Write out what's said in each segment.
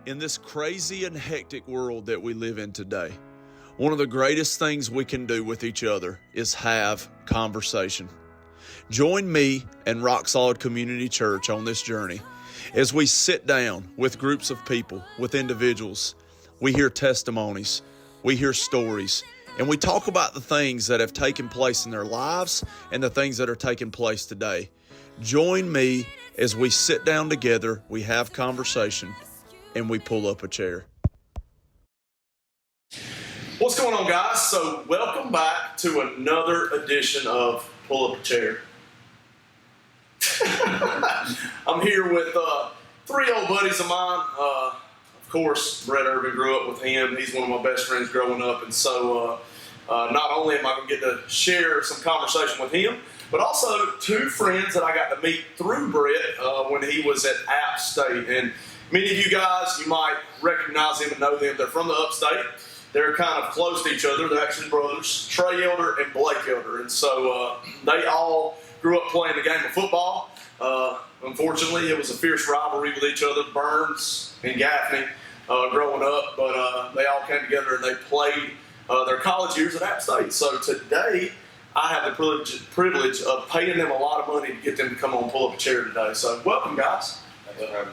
In this crazy and hectic world that we live in today, one of the greatest things we can do with each other is have conversation. Join me and Rock Solid Community Church on this journey as we sit down with groups of people, with individuals. We hear testimonies, we hear stories, and we talk about the things that have taken place in their lives and the things that are taking place today. Join me as we sit down together, we have conversation, and we pull up a chair. What's going on, guys? So welcome back to another edition of Pull Up a Chair. I'm here with three old buddies of mine. Of course, Brett Irvin, grew up with him. He's one of my best friends growing up, and so not only am I going to get to share some conversation with him, but also two friends that I got to meet through Brett when he was at App State. And many of you guys, you might recognize them and know them. They're from the upstate. They're kind of close to each other. They're actually brothers, Trey Elder and Blake Elder. And so they all grew up playing the game of football. Unfortunately, it was a fierce rivalry with each other, Burns and Gaffney, growing up. But they all came together and they played their college years at App State. So today, I have the privilege of paying them a lot of money to get them to come on Pull Up a Chair today. So welcome, guys.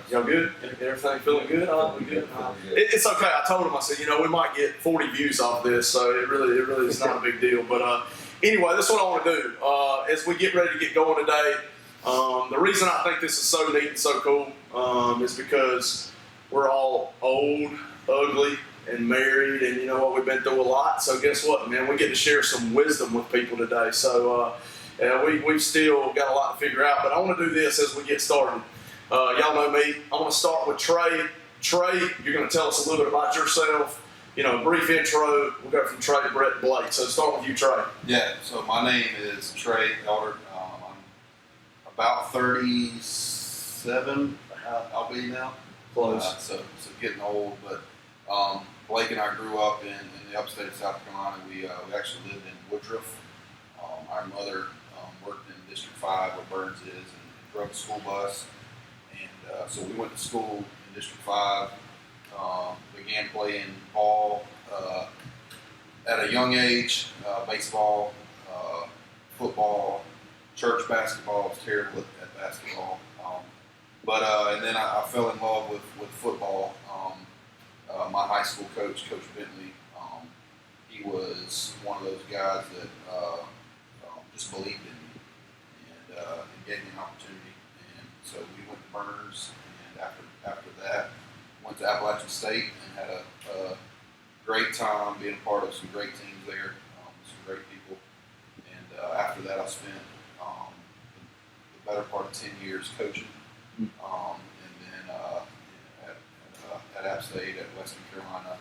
Y'all good? Everything feeling good? We good? It's okay. I told them, I said, we might get 40 views off this, so it really is not a big deal. But anyway, that's what I want to do. As we get ready to get going today, the reason I think this is so neat and so cool is because we're all old, ugly, and married, and you know what, we've been through a lot. So guess what, man? We get to share some wisdom with people today. So we've still got a lot to figure out, but I want to do this as we get started. Y'all know me. I'm going to start with Trey. Trey, you're going to tell us a little bit about yourself. Brief intro. We'll go from Trey to Brett and Blake. So start with you, Trey. Yeah, so my name is Trey Elder. I'm about 37, I'll be now. Close. So getting old, but Blake and I grew up in the upstate of South Carolina. We actually lived in Woodruff. Our mother worked in District 5 where Burns is and drove a school bus. And so we went to school in District 5, began playing ball at a young age, baseball, football, church basketball. I was terrible at basketball. And then I fell in love with football. My high school coach, Coach Bentley, he was one of those guys that just believed in me and gave me an opportunity. And so we went to Burns, and after that, went to Appalachian State and had a great time being a part of some great teams there, some great people. And after that, I spent the better part of 10 years coaching. And then at App State at Western Carolina,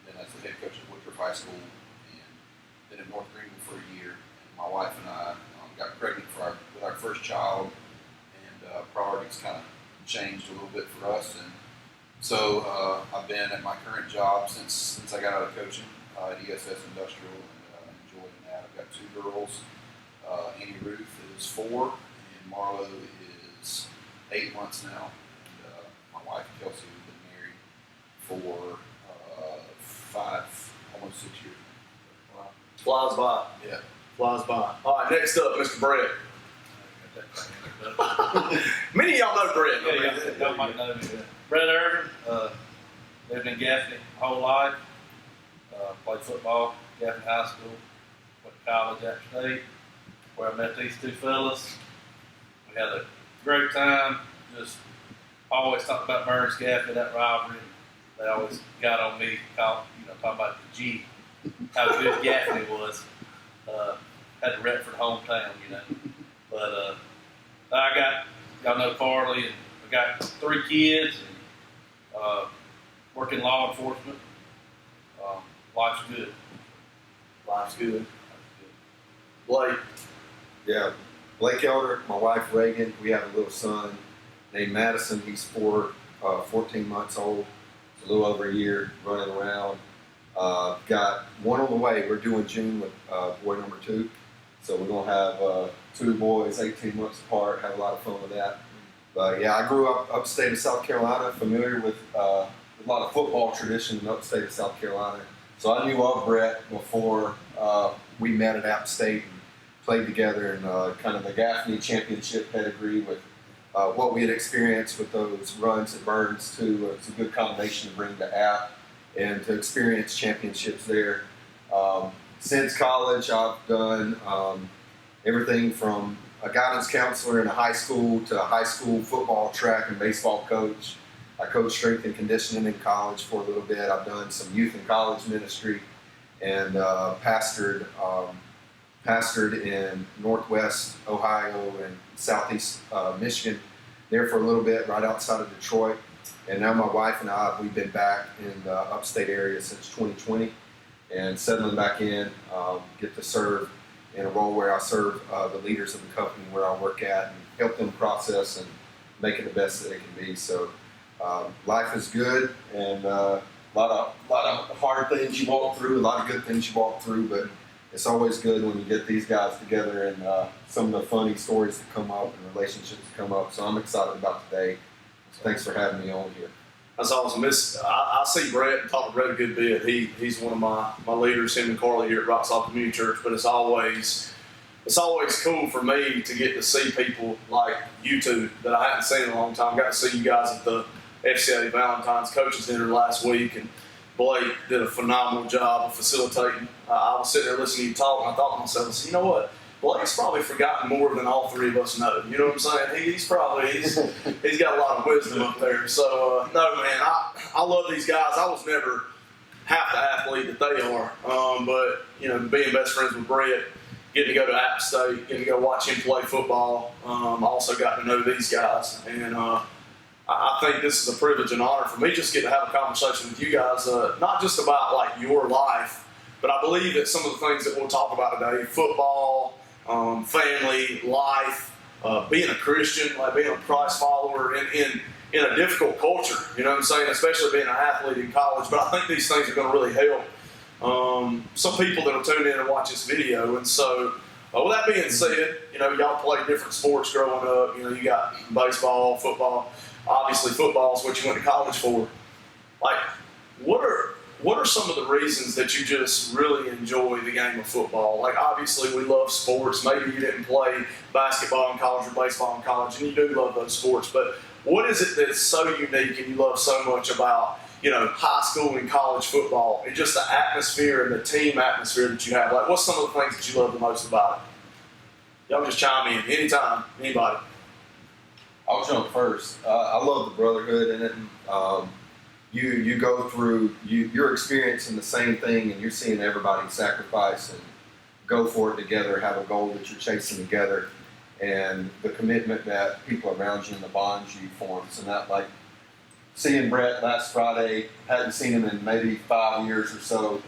then as the head coach at Woodruff High School, and then at North Greenville for a year. And my wife and I got pregnant with our first child, and priorities kind of changed a little bit for us. And so I've been at my current job since I got out of coaching at ESS Industrial, and enjoying that. I've got two girls. Annie Ruth is 4, and Marlo is 8 months now. And my wife Kelsey, we've been married for 5, almost 6 years. Wow. Flies by. Yeah. Flies by. All right, next up, Mr. Brett. Many of y'all know Brett. Yeah, y'all might know me. Brett Irvin, lived in Gaffney my whole life. Played football, Gaffney High School. Went to college at State, where I met these two fellas. We had a great time. Just always talked about Burns Gaffney, that rivalry. They always got on me, talking about the G, how good Gaffney was. Had to rep for the hometown, But y'all know Farley, and we got 3 kids, and work in law enforcement. Life's good. Life's good. Blake. Yeah, Blake Elder, my wife Reagan. We have a little son named Madison. He's 14 months old. It's a little over a year running around. Got one on the way. We're doing June with boy number 2. So we're going to have 2 boys 18 months apart, have a lot of fun with that. But yeah, I grew up upstate of South Carolina, familiar with a lot of football tradition in upstate of South Carolina. So I knew of Brett before we met at App State and played together in kind of the Gaffney championship pedigree with what we had experienced with those runs at Burns too. It's a good combination to bring to App and to experience championships there. Since college, I've done everything from a guidance counselor in a high school to a high school football, track, and baseball coach. I coached strength and conditioning in college for a little bit. I've done some youth and college ministry and pastored in Northwest Ohio and Southeast Michigan there for a little bit, right outside of Detroit. And now my wife and I, we've been back in the upstate area since 2020 and settling back in, get to serve in a role where I serve the leaders of the company where I work at and help them process and make it the best that it can be. So life is good, and a lot of hard things you walk through, a lot of good things you walk through, but it's always good when you get these guys together and some of the funny stories that come up and relationships that come up. So I'm excited about today. Thanks for having me on here. That's awesome. I see Brett and talk to Brett a good bit. He's one of my leaders, him and Carly here at Rock Salt Community Church. But it's always cool for me to get to see people like you two that I hadn't seen in a long time. Got to see you guys at the FCA Valentine's Coaches Dinner last week, and Blake did a phenomenal job of facilitating. I was sitting there listening to you talk, and I thought to myself, I said, you know what? Blake's probably forgotten more than all three of us know. You know what I'm saying? He's got a lot of wisdom up there. So, no, man, I love these guys. I was never half the athlete that they are. But, you know, being best friends with Brett, getting to go to App State, getting to go watch him play football, I also got to know these guys. And I think this is a privilege and honor for me just to get to have a conversation with you guys, not just about, like, your life, but I believe that some of the things that we'll talk about today, football, family, life, being a Christian, like being a Christ follower in a difficult culture, you know what I'm saying, especially being an athlete in college. But I think these things are going to really help some people that will tune in and watch this video. And so, with that being said, you know, y'all played different sports growing up. You know, you got baseball, football. Obviously, football is what you went to college for. Like, what are some of the reasons that you just really enjoy the game of football? Like, obviously, we love sports. Maybe you didn't play basketball in college or baseball in college, and you do love those sports. But what is it that's so unique and you love so much about, you know, high school and college football and just the atmosphere and the team atmosphere that you have? Like, what's some of the things that you love the most about it? Y'all just chime in anytime, anybody. I'll jump first. I love the brotherhood in it. You go through, you're experiencing the same thing, and you're seeing everybody sacrifice and go for it together, have a goal that you're chasing together, and the commitment that people around you and the bonds you form. So not like seeing Brett last Friday, hadn't seen him in maybe 5 years or so,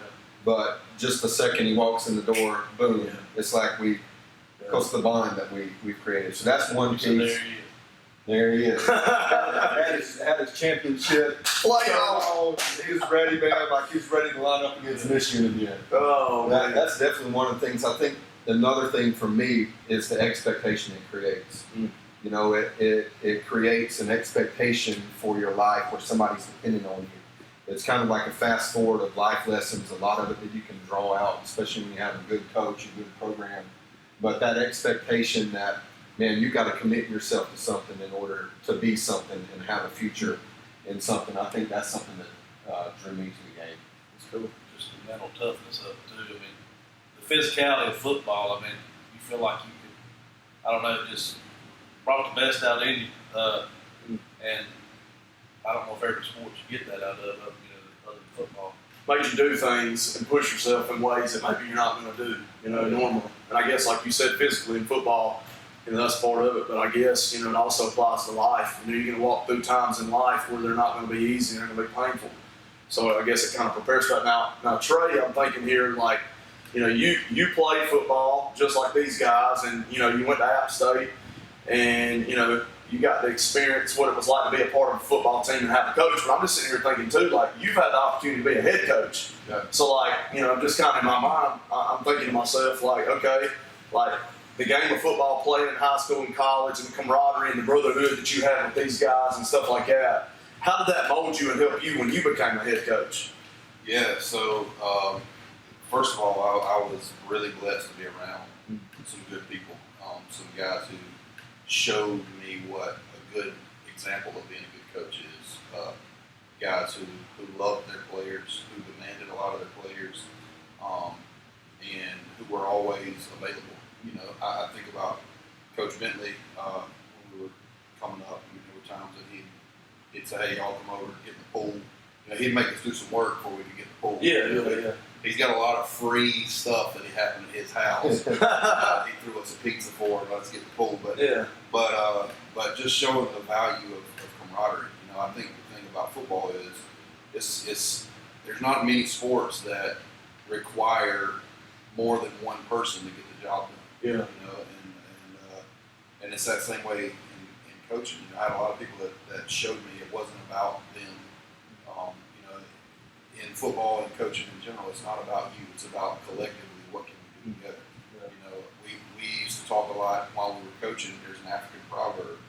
but just the second he walks in the door, boom, it's like because of the bond that we've created. So that's one piece. There he is. had his championship. Playoff. He was ready, man. Like he was ready to line up against Michigan again. Oh, man. That's definitely one of the things. I think another thing for me is the expectation it creates. You know, it creates an expectation for your life where somebody's depending on you. It's kind of like a fast forward of life lessons, a lot of it that you can draw out, especially when you have a good coach, a good program. But that expectation that, man, you got to commit yourself to something in order to be something and have a future in something. I think that's something that drew me to the game. It's cool. Just the mental toughness of it too. I mean, the physicality of football. I mean, you feel like you could, I don't know, just brought the best out in you. And I don't know if every sport you get that out of, you know, other than football. Makes you do things and push yourself in ways that maybe you're not going to do, you know, normally. And I guess, like you said, physically in football, you know, that's part of it. But I guess, you know, it also applies to life. You know, you're going to walk through times in life where they're not going to be easy and they're going to be painful. So I guess it kind of prepares for that. Now, Trey, I'm thinking here, like, you know, you played football just like these guys, and, you know, you went to App State, and, you know, you got to experience what it was like to be a part of a football team and have a coach. But I'm just sitting here thinking, too, like, you've had the opportunity to be a head coach. Yeah. So, like, you know, just kind of in my mind, I'm thinking to myself, like, okay, like, the game of football, playing in high school and college, and the camaraderie and the brotherhood that you have with these guys and stuff like that. How did that mold you and help you when you became a head coach? Yeah, so first of all, I was really blessed to be around some good people, some guys who showed me what a good example of being a good coach is. Guys who loved their players, who demanded a lot of their players, and who were always available. You know, I think about Coach Bentley when we were coming up. I mean, there were times that he'd say, "Hey, y'all come over and get in the pool." You know, he'd make us do some work before we could get in the pool. Yeah. He's got a lot of free stuff that he had in his house. He threw us a pizza for it. Let's get in the pool. But just showing the value of camaraderie. You know, I think the thing about football is there's not many sports that require more than one person to get the job done. Yeah. You know, and it's that same way in coaching. You know, I had a lot of people that showed me it wasn't about them. You know, in football and coaching in general, it's not about you. It's about collectively what can we do together. Yeah. You know, we used to talk a lot while we were coaching. There's an African proverb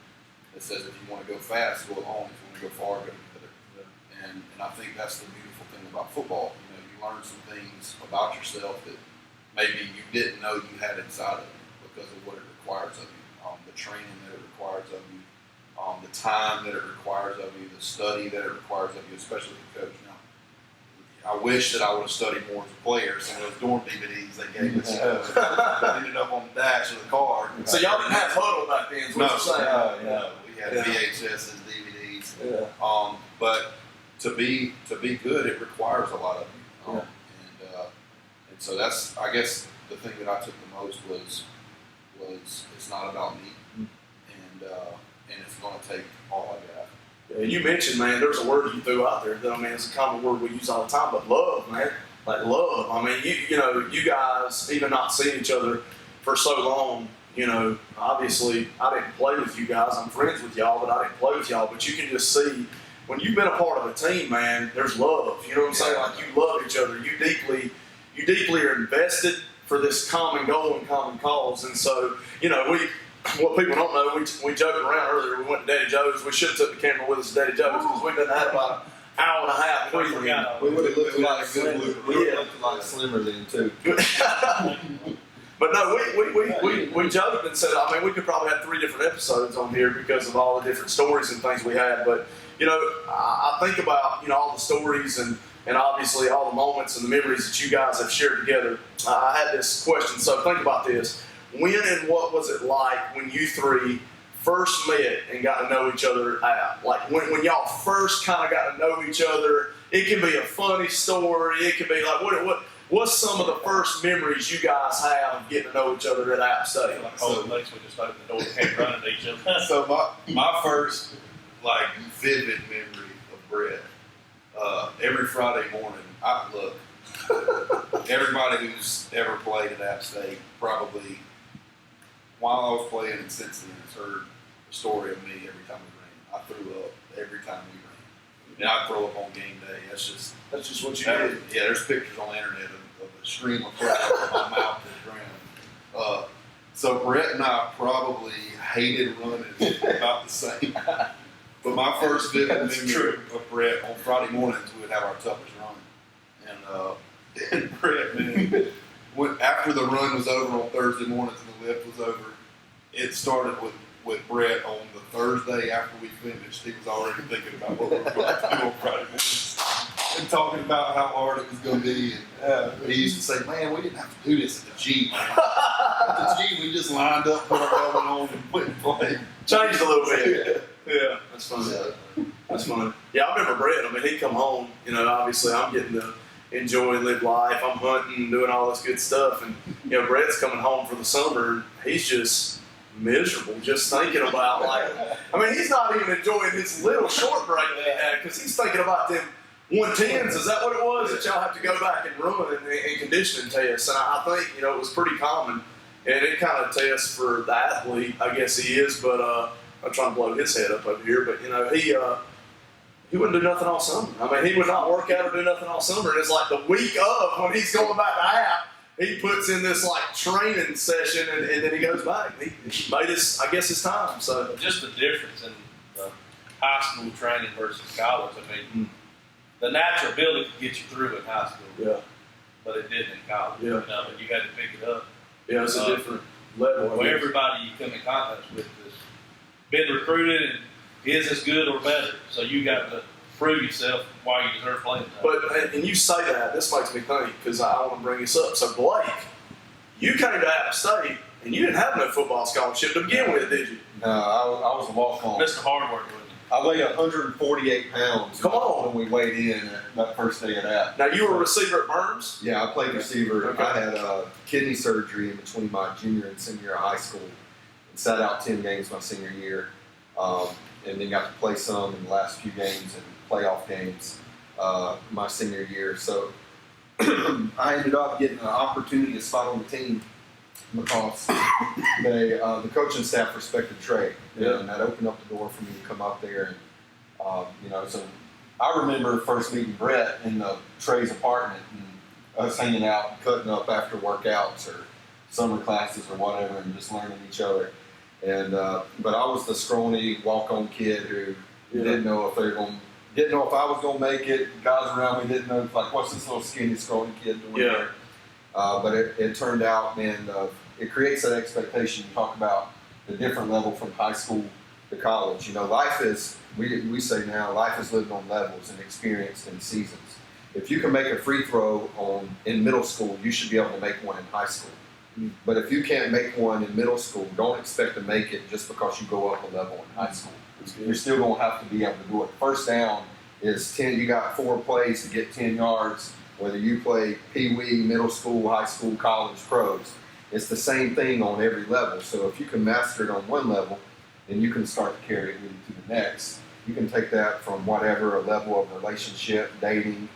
that says, "If you want to go fast, go alone. If you want to go far, go together." Yeah. And I think that's the beautiful thing about football. You know, you learn some things about yourself that maybe you didn't know you had inside of you because of what it requires of you, the training that it requires of you, the time that it requires of you, the study that it requires of you, especially as a coach. Now, I wish that I would have studied more as a player. Some of those dorm DVDs they gave us, that ended up on the dash of the car. So y'all didn't have Huddle back then, is what you're saying? No, we had Yeah. VHSs, DVDs. Yeah. But to be good, it requires a lot of you. And so that's, I guess, the thing that I took the most was it's not about me, and it's going to take all I got. Yeah, you mentioned, man, there's a word you threw out there that, I mean, it's a common word we use all the time, but love, man. Like love. I mean, you know, you guys, even not seeing each other for so long, you know, obviously I didn't play with you guys. I'm friends with y'all, but I didn't play with y'all. But you can just see when you've been a part of a team, man, there's love. You know what I'm saying? Like you love each other. You deeply are invested for this common goal and common cause. And so, you know, what people don't know, we joked around earlier. We went to Daddy Joe's. We should have took the camera with us to Daddy Joe's because we've been had about an hour and a half pre-game. We would have looked We like had a good slimmer. look. We would have looked like slimmer then too. But no, we joked and said, I mean, we could probably have 3 different episodes on here because of all the different stories and things we had. But, you know, I think about, you know, all the stories and obviously all the moments and the memories that you guys have shared together. I had this question, so think about this. When and what was it like when you 3 first met and got to know each other out? Like when y'all first kind of got to know each other, it can be a funny story. It can be like, what's some of the first memories you guys have of getting to know each other at App State? Like whole place, we just opened the door and came running at each other. So my first like vivid memory of Brett. Every Friday morning, everybody who's ever played at App State probably, while I was playing in Cincinnati, has heard the story of me every time we ran. I threw up every time we ran. And I throw up on game day. That's just what you did. Yeah, there's pictures on the internet of a stream of blood from my mouth to the ground. So Brett and I probably hated running about the same. But my first vivid memory of Brett, on Friday mornings, we would have our toughest run. And Brett, man, after the run was over on Thursday mornings and the lift was over, it started with Brett on the Thursday after we finished. He was already thinking about what we were going to do on Friday mornings and talking about how hard it was going to be. And he used to say, "Man, we didn't have to do this at the G, man. At the G, we just lined up, put our helmet on, and went and played." Changed a little bit. Yeah, that's funny. That's funny. Yeah, I remember Brett. I mean, he'd come home. You know, obviously, I'm getting to enjoy and live life. I'm hunting, doing all this good stuff, and you know, Brett's coming home for the summer. And he's just miserable, just thinking about I mean, he's not even enjoying his little short break that he had because he's thinking about them 110s. Is that what it was that y'all have to go back and run and conditioning tests? And I think, you know, it was pretty common, and it kind of tests for the athlete. I guess he is, but I'm trying to blow his head up over here. But you know, he wouldn't do nothing all summer. I mean, he would not work out or do nothing all summer. And it's like the week of when he's going back to App, he puts in this like training session, and then he goes back. He made his, I guess, his time. So Just the difference in the high school training versus college. I mean, the natural ability could get you through in high school, yeah, but it didn't in college. Yeah. You know, but you had to pick it up. yeah, it's a different level. I Where guess. everybody you come in contact with has been recruited and is as good or better. So you got to prove yourself why you deserve playing time. But and you say that, this makes me think, because I want to bring this up. So Blake, you came to App State and you didn't have no football scholarship to begin with, did you? No, I was a walk-on. Mr. Hardwork, wasn't I weighed 148 pounds. Come on. When we weighed in that first day of that. Now you were a receiver at Burns. Yeah, I played receiver. Okay. I had kidney surgery in between my junior and senior year of high school, and sat out 10 games my senior year, and then got to play some in the last few games and playoff games my senior year. So I ended up getting an opportunity to spot on the team because the coaching staff respected Trey, Yeah. and that opened up the door for me to come up there. And so I remember first meeting Brett in Trey's apartment and us hanging out, cutting up after workouts or summer classes or whatever, and just learning each other. And but I was the scrawny walk-on kid who didn't know if didn't know if I was gonna make it. Guys around me didn't know, like, what's this little skinny, scrawny kid doing Yeah. there? But it turned out, man, it creates that expectation. You talk about the different level from high school to college. You know, life is, we say now, life is lived on levels and experienced in seasons. If you can make a free throw in middle school, you should be able to make one in high school. But if you can't make one in middle school, don't expect to make it just because you go up a level in high school. You're still going to have to be able to do it. First down is 10. You got 4 plays to get 10 yards, whether you play pee-wee, middle school, high school, college, pros. It's the same thing on every level. So if you can master it on one level, then you can start to carry it with you to the next. You can take that from whatever a level of relationship, dating,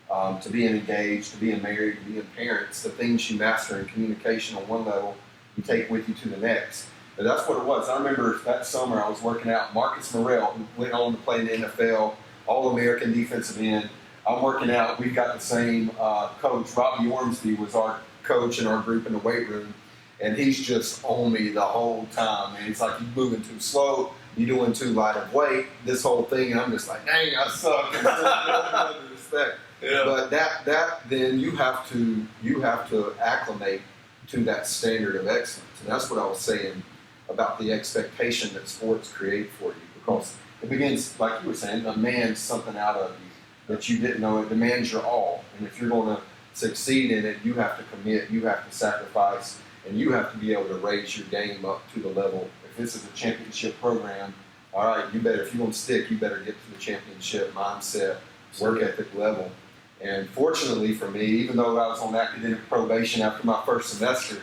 to being engaged, to being married, to being parents. The things you master in communication on one level, you take with you to the next. And that's what it was. I remember that summer I was working out. Marcus Morrell, who went on to play in the NFL, All-American defensive end. I'm working out. We've got the same coach. Robbie Ormsby was our coach in our group in the weight room. And he's just on me the whole time. And he's like, you're moving too slow. You're doing too light of weight. This whole thing. And I'm just like, dang, I suck. And respect. Yeah. But that then you have to acclimate to that standard of excellence. And that's what I was saying about the expectation that sports create for you, because it begins, like you were saying, demands something out of you that you didn't know. It demands your all. And if you're going to succeed in it, you have to commit, you have to sacrifice, and you have to be able to raise your game up to the level. If this is a championship program, all right, you better, if you want to stick, you better get to the championship mindset, work ethic level. And fortunately for me, even though I was on academic probation after my first semester,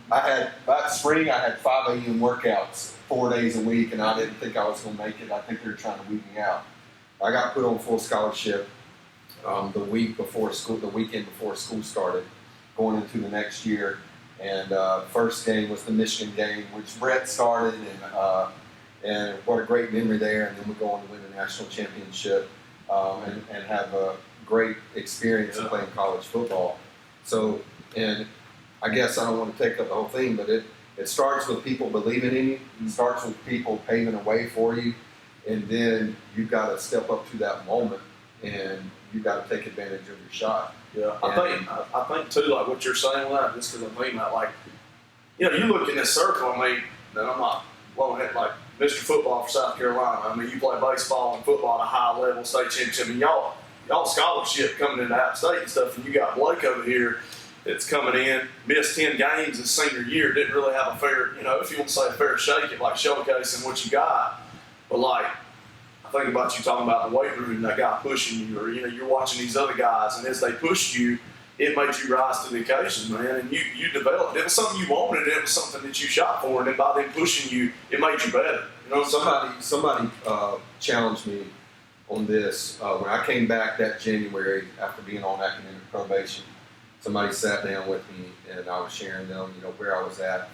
that spring I had 5 a.m. workouts 4 days a week, and I didn't think I was going to make it. I think they were trying to weed me out. I got put on full scholarship the weekend before school started, going into the next year. And first game was the Michigan game, which Brett started, and what a great memory there. And then we go on to win the national championship and have a great experience in playing college football. So, and I guess I don't want to take up the whole thing, but it starts with people believing in you. It starts with people paving a way for you, and then you've got to step up to that moment, and you've got to take advantage of your shot. Yeah, I think too, like what you're saying with that, just because I'm thinking about, like, you know, you look in this circle, I mean, and I'm not blowing it like Mr. Football for South Carolina. I mean, you play baseball and football at a high level, state championship, and y'all scholarship coming into App State and stuff, and you got Blake over here that's coming in, missed 10 games his senior year, didn't really have a fair, you know, if you want to say a fair shake at like showcasing what you got. But like, I think about you talking about the weight room, that guy pushing you, or, you know, you're watching these other guys, and as they pushed you, it made you rise to the occasion, man, and you developed. It was something you wanted, it was something that you shot for, and then by them pushing you, it made you better. You know, Somebody challenged me on this when I came back that January after being on academic probation. Somebody sat down with me, and I was sharing them, you know, where I was at,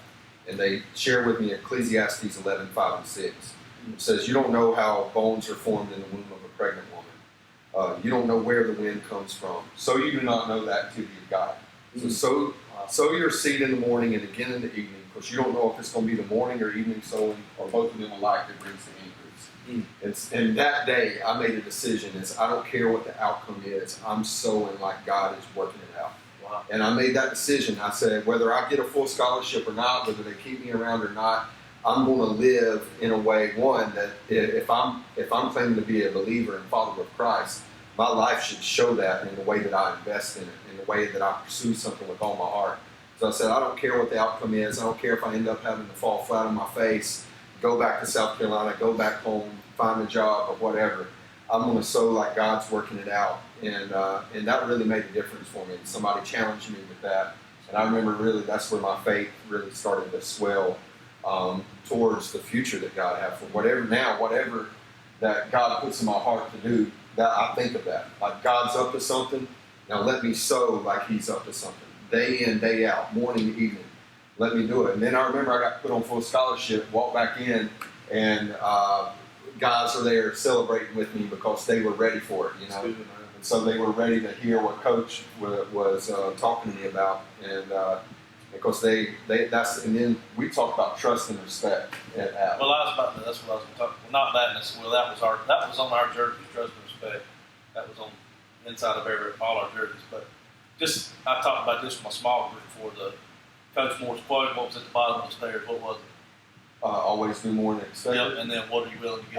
and they shared with me Ecclesiastes 11:5-6. It says, "You don't know how bones are formed in the womb of a pregnant woman. You don't know where the wind comes from. So you do not know that until you've got it." So sow your seed in the morning and again in the evening, because you don't know if it's going to be the morning or evening sowing or both of them alike that brings the increase. And that day, I made a decision. I don't care what the outcome is. I'm sowing like God is working it out. Wow. And I made that decision. I said, whether I get a full scholarship or not, whether they keep me around or not, I'm going to live in a way, one, that if I'm claiming to be a believer and follower of Christ, my life should show that in the way that I invest in it, in the way that I pursue something with all my heart. So I said, I don't care what the outcome is. I don't care if I end up having to fall flat on my face, go back to South Carolina, go back home, find a job or whatever. I'm going to sow like God's working it out. And that really made a difference for me. Somebody challenged me with that. And I remember really that's where my faith really started to swell towards the future that God had for whatever that God puts in my heart to do. That I think of that. Like God's up to something. Now let me sow like He's up to something. Day in, day out, morning, evening. Let me do it. And then I remember I got put on full scholarship, walked back in, and guys were there celebrating with me because they were ready for it, you know. And so they were ready to hear what Coach was talking to me about, and because and then we talked about trust and respect at App. Well, that's what I was going to talk. Well, not that necessarily. That was on our jerseys, trust and respect. That was on the inside of all our jerseys. But just I talked about this with my small group before the Coach Moore's quote. What was at the bottom of the stairs? What was it? Always do more than expected. Yep. And then what are you willing to give?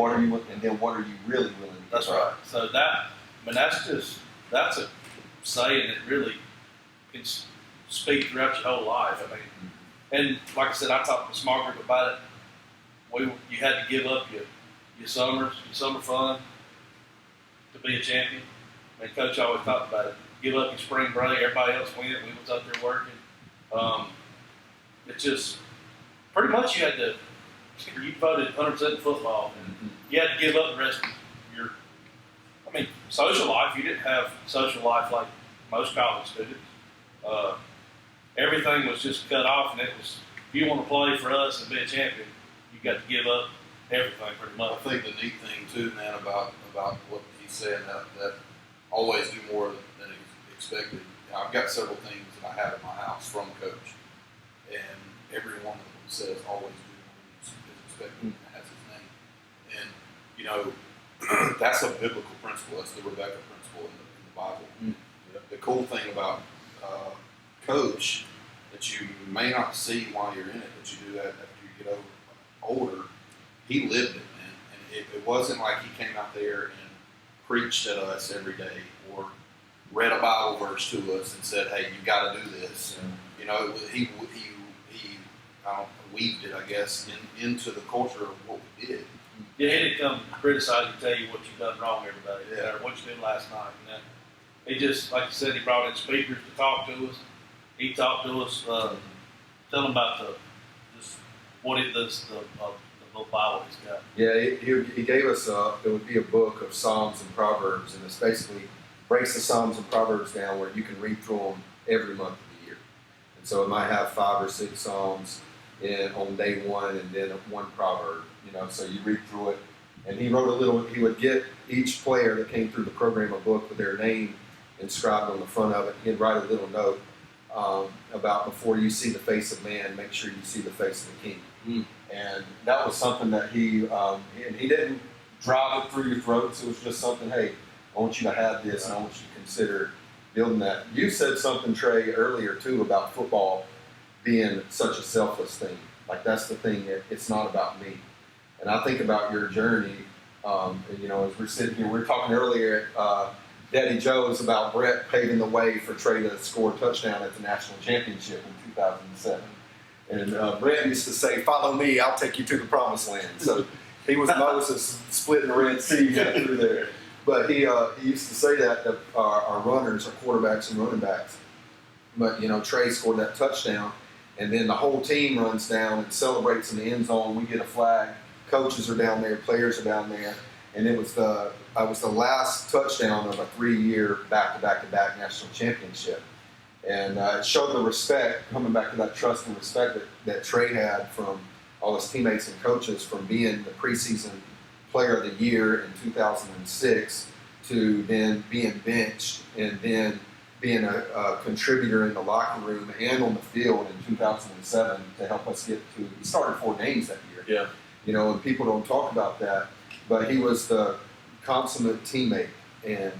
What are you really willing to give? That's right. So that's a saying that really can speak throughout your whole life. I mean, and like I said, I talked to a small group about it. You had to give up your summer fun to be a champion. I mean, Coach always talked about it. Give up your spring break. Everybody else went. We was up there working. It just pretty much you voted 100% in football, and you had to give up the rest of your. I mean, social life. You didn't have social life like most college students. Everything was just cut off, and it was if you want to play for us and be a champion, you got to give up everything pretty I much. think the neat thing too, man, about what he said, that always do more than expected. I've got several things that I have in my house from Coach, and every one of them says always do more than is expected, and it has his name. And you know, that's a biblical principle. That's the Rebecca principle in the Bible. The cool thing about Coach that you may not see while you're in it, but you do that after you get older. He lived it, man, and it wasn't like he came out there and preached at us every day or read a Bible verse to us and said, "Hey, you got to do this." You know, he weaved it, I guess, into the culture of what we did. Yeah, he didn't come criticize you, tell you what you've done wrong, everybody, Yeah. or what you did last night. And that, he just, like you said, he brought in speakers to talk to us. He talked to us, tell them about what it does, the little Bible he's got. Yeah, he gave us it would be a book of Psalms and Proverbs, and it's basically breaks the Psalms and Proverbs down where you can read through them every month of the year. And so it might have 5 or 6 Psalms on day one, and then one proverb. You know, so you read through it. And he he would get each player that came through the program a book with their name inscribed on the front of it. He'd write a little note about before you see the face of man, make sure you see the face of the king. And that was something that he didn't drive it through your throats. It was just something, hey, I want you to have this, and I want you to consider building that. You said something, Trey, earlier too about football being such a selfless thing. Like that's the thing. It's not about me. And I think about your journey. And, you know, as we're sitting here, we were talking earlier at Daddy Joe's about Brett paving the way for Trey to score a touchdown at the national championship in 2007. And Brett used to say, "Follow me, I'll take you to the promised land." So he was Moses splitting the Red Sea through there. But he used to say that our runners, our quarterbacks and running backs. But, you know, Trey scored that touchdown, and then the whole team runs down and celebrates in the end zone. We get a flag. Coaches are down there, players are down there, and it was the last touchdown of a 3-year back-to-back national championship. And it showed the respect, coming back to that trust and respect that Trey had from all his teammates and coaches, from being the preseason player of the year in 2006 to then being benched and then being a contributor in the locker room and on the field in 2007 to help us get to. He started 4 games that year. Yeah. You know, and people don't talk about that, but he was the consummate teammate. And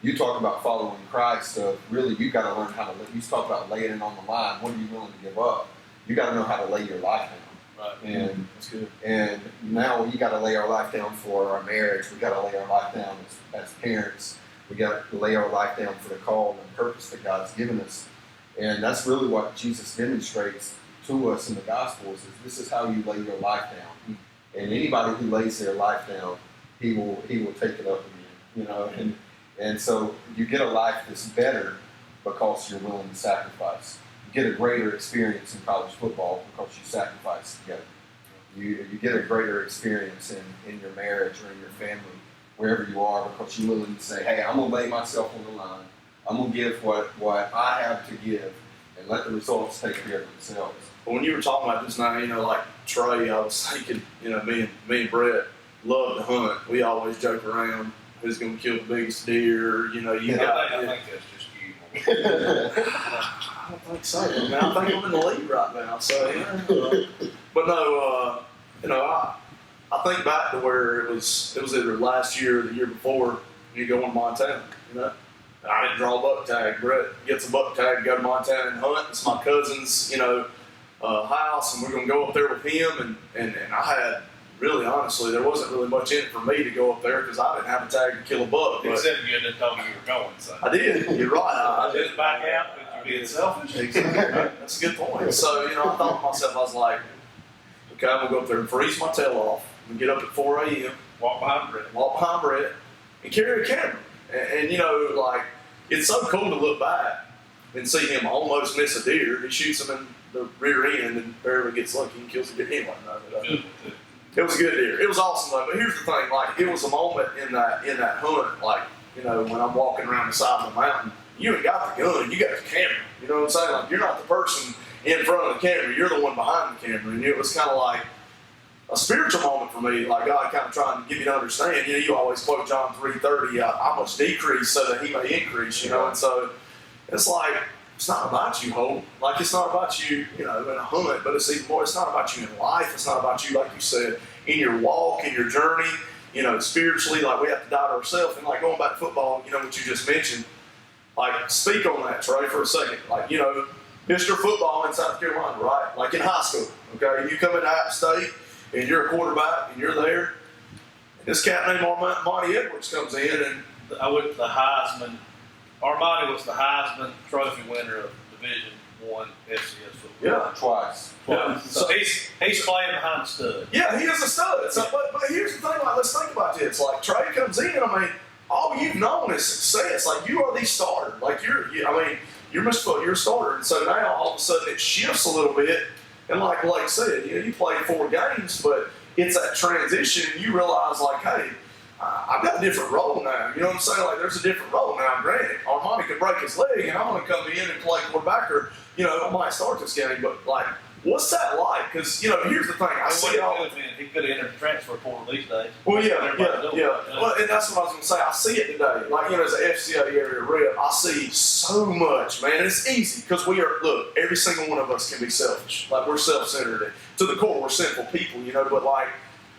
you talk about following Christ. Really, you got to learn how to. You talk about laying it on the line. What are you willing to give up? You got to know how to lay your life down. Right. And That's good. and now we got to lay our life down for our marriage. We got to lay our life down as parents. We got to lay our life down for the call and purpose that God's given us. And that's really what Jesus demonstrates to us in the Gospels. Is this is how you lay your life down. And anybody who lays their life down, he will take it up again. You know, and so you get a life that's better because you're willing to sacrifice. You get a greater experience in college football because you sacrifice together. You get a greater experience in your marriage or in your family, wherever you are, because you're willing to say, hey, I'm going to lay myself on the line. I'm going to give what I have to give and let the results take care of themselves. But when you were talking about just now, you know, like Trey, I was thinking, you know, me and Brett love to hunt. We always joke around who's going to kill the biggest deer. You know, you got. I think that's just you. I don't think so. Man, I think I'm in the lead right now. So, but no, you know, I think back to where it was either last year or the year before. You go in Montana, you know. And I didn't draw a buck tag. Brett gets a buck tag, go to Montana and hunt. It's my cousin's, you know, house, and we're going to go up there with him. And I had, really honestly, there wasn't really much in it for me to go up there because I didn't have a tag to kill a buck. But Except you didn't tell me you were going, so. I did. You're right. I did. Didn't back out, but you're being selfish. Exactly. That's a good point. So, you know, I thought to myself, I was like, okay, I'm going to go up there and freeze my tail off and get up at 4 a.m., Walk behind Brett. walk behind Brett, and carry a camera. And, you know, like, it's so cool to look back and see him almost miss a deer. He shoots him in the rear end and barely gets lucky and kills a deer. Anyway, it was a good deer. It was awesome though. But here's the thing: like, it was a moment in that hunt, like, you know, when I'm walking around the side of the mountain, you ain't got the gun, you got the camera. You know what I'm saying? Like, you're not the person in front of the camera, you're the one behind the camera. And it was kind of like a spiritual moment for me, like God kind of trying to give you to understand. You know, you always quote John 3:30, I must decrease so that he may increase, you know. And so it's like, it's not about you, Hope. Like, it's not about you, you know, in a hunt, but it's even more, it's not about you in life. It's not about you, like you said, in your walk, in your journey, you know, spiritually. Like, we have to die to ourselves. And like, going back to football, you know, what you just mentioned, like, speak on that, Trey, for a second. Like, you know, Mr. Football in South Carolina, right? Like in high school, okay? You come into App State and you're a quarterback and you're there. And this cat named Monty Edwards comes in and I went to the Heisman. Armani was the Heisman Trophy winner of Division I FCS football. yeah. Twice. Yeah. So he's playing behind the stud. Yeah, he is a stud. So, but here's the thing, like, let's think about this. Like, Trey comes in, I mean, all you've known is success. Like, you are the starter. Like, you're a starter. And so now, all of a sudden, it shifts a little bit. And like Blake said, you know, you played 4 games, but it's that transition, and you realize, like, hey, I've got a different role now. You know what I'm saying? Like, there's a different role now. Granted, Armani could break his leg, and I'm going to come in and play quarterback, or, you know, I might start this game. But, like, what's that like? Because, you know, here's the thing. I see all. He could have entered the transfer portal these days. Well, yeah. Well, and that's what I was going to say. I see it today. Like, you know, as an FCA area rep, I see so much, man. And it's easy because look, every single one of us can be selfish. Like, we're self-centered. To the core, we're sinful people, you know. But, like,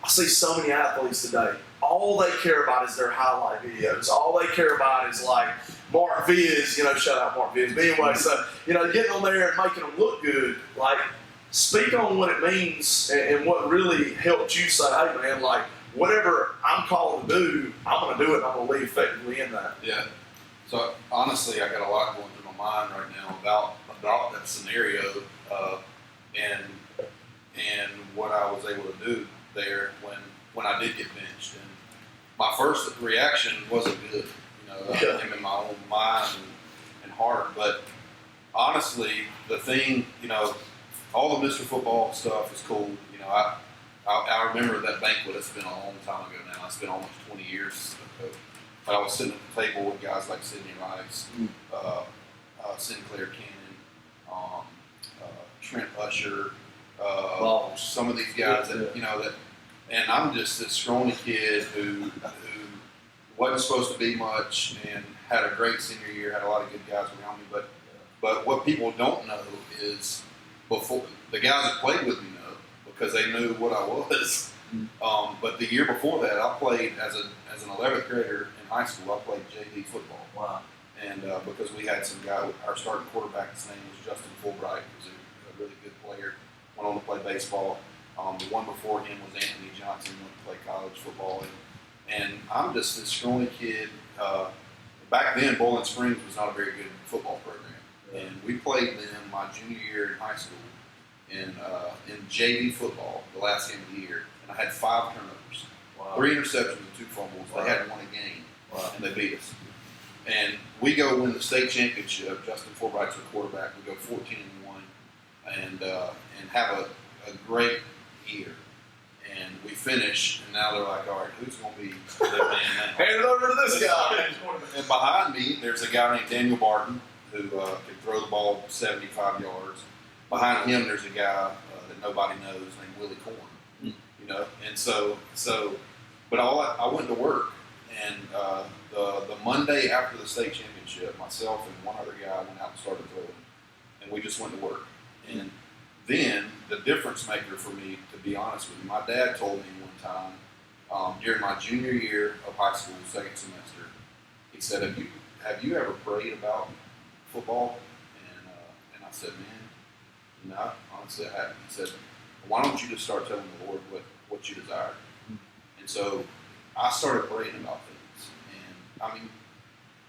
I see so many athletes today. All they care about is their highlight videos. All they care about is, like, Mark Viz, you know, shout out Mark Viz. But anyway, so, you know, getting on there and making them look good, like, speak on what it means and what really helped you say, hey, man, like, whatever I'm called to do, I'm going to do it, and I'm going to lead effectively in that. Yeah. So honestly, I got a lot going through my mind right now about that scenario, and what I was able to do there when I did get benched. And my first reaction wasn't good. You know, I came in my own mind and heart. But honestly, the thing, you know, all the Mr. Football stuff is cool. You know, I remember that banquet. It's been a long time ago now. It's been almost 20 years ago. But I was sitting at the table with guys like Sidney Rice, Sinclair Cannon, Trent Usher, some of these guys that, you know, that, and I'm just this scrawny kid who wasn't supposed to be much, and had a great senior year. Had a lot of good guys around me, but what people don't know is before the guys that played with me know because they knew what I was. But the year before that, I played as an 11th grader in high school. I played JV football. Wow. And because we had some guy, our starting quarterback, his name was Justin Fulbright, who was a really good player, went on to play baseball. The one before him was Anthony Johnson, went to play college football. And I'm just this scrawny kid. Back then, Bowling Springs was not a very good football program. And we played them my junior year in high school in JV football, the last game of the year. And I had 5 turnovers, Wow. 3 interceptions and 2 fumbles. Wow. They hadn't won a game, Wow. and they beat us. And we go win the state championship. Justin Fulbright's the quarterback. We go 14-1, and have a great year. And we finish, and now they're like, all right, who's going to be their man now? Hand it over to this guy. And behind me, there's a guy named Daniel Barton who can throw the ball 75 yards. Behind him, there's a guy that nobody knows named Willie Corn. You know, and so, but I went to work, and the Monday after the state championship, myself and one other guy went out and started throwing, and we just went to work. And then the difference maker for me, to be honest with you, my dad told me one time during my junior year of high school, second semester, he said, "Have you ever prayed about football?" And I said, "Man, no, honestly, I haven't." He said, "Why don't you just start telling the Lord what you desire?" And so I started praying about things. And I mean,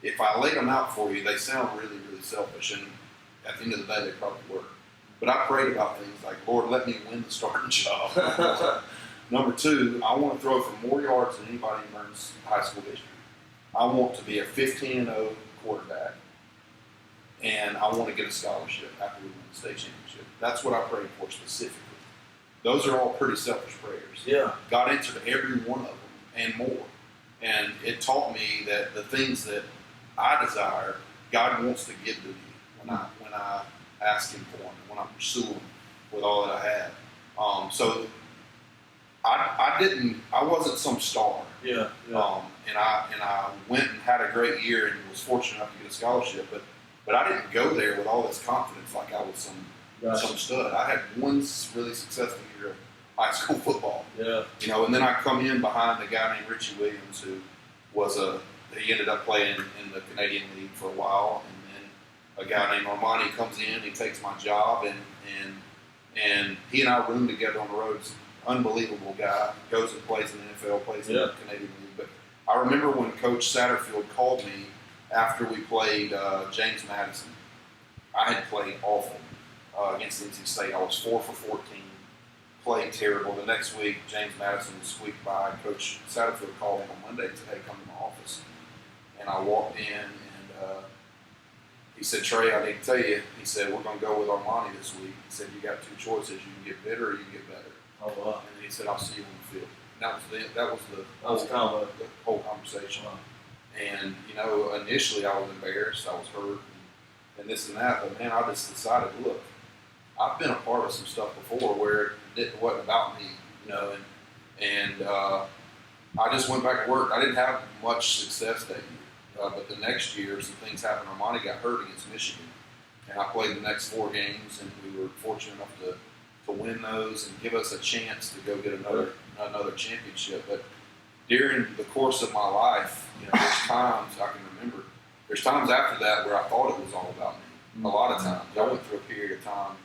if I laid them out for you, they sound really, really selfish. And at the end of the day, they probably were. But I prayed about things like, Lord, let me win the starting job. Number 2, I want to throw for more yards than anybody in Burns high school history. I want to be a 15-0 quarterback. And I want to get a scholarship after we win the state championship. That's what I prayed for specifically. Those are all pretty selfish prayers. Yeah. God answered every one of them and more. And it taught me that the things that I desire, God wants to give to me when I ask Him for them, when I pursue them with all that I have. So I wasn't some star. Yeah. And I went and had a great year and was fortunate enough to get a scholarship, but I didn't go there with all this confidence like I was some stud. I had one really successful year of high school football. Yeah. You know, and then I come in behind a guy named Richie Williams, who was he ended up playing in the Canadian League for a while, and then a guy named Armani comes in, he takes my job, and he and I room together on the road. He's an unbelievable guy. Goes and plays in the NFL, plays in the Canadian League. But I remember when Coach Satterfield called me after we played James Madison. I had played awful against NC State. I was 4 for 14. Played terrible. The next week, James Madison squeaked by. Coach Satterfield called me on Monday and said, "Hey, come to my office." And I walked in, and he said, "Trey, I need to tell you," he said, "we're going to go with Armani this week." He said, "You got 2 choices. You can get bitter or you can get better." Oh wow. And he said, "I'll see you on the field." And that was the whole conversation. Wow. And, you know, initially I was embarrassed. I was hurt and this and that. But, man, I just decided, look, I've been a part of some stuff before where it wasn't about me, you know, and I just went back to work. I didn't have much success that year, but the next year some things happened. Armani got hurt against Michigan, and I played the next 4 games, and we were fortunate enough to win those and give us a chance to go get another championship. But during the course of my life, you know, there's times I can remember. There's times after that where I thought it was all about me. A lot of times. I went through a period of time,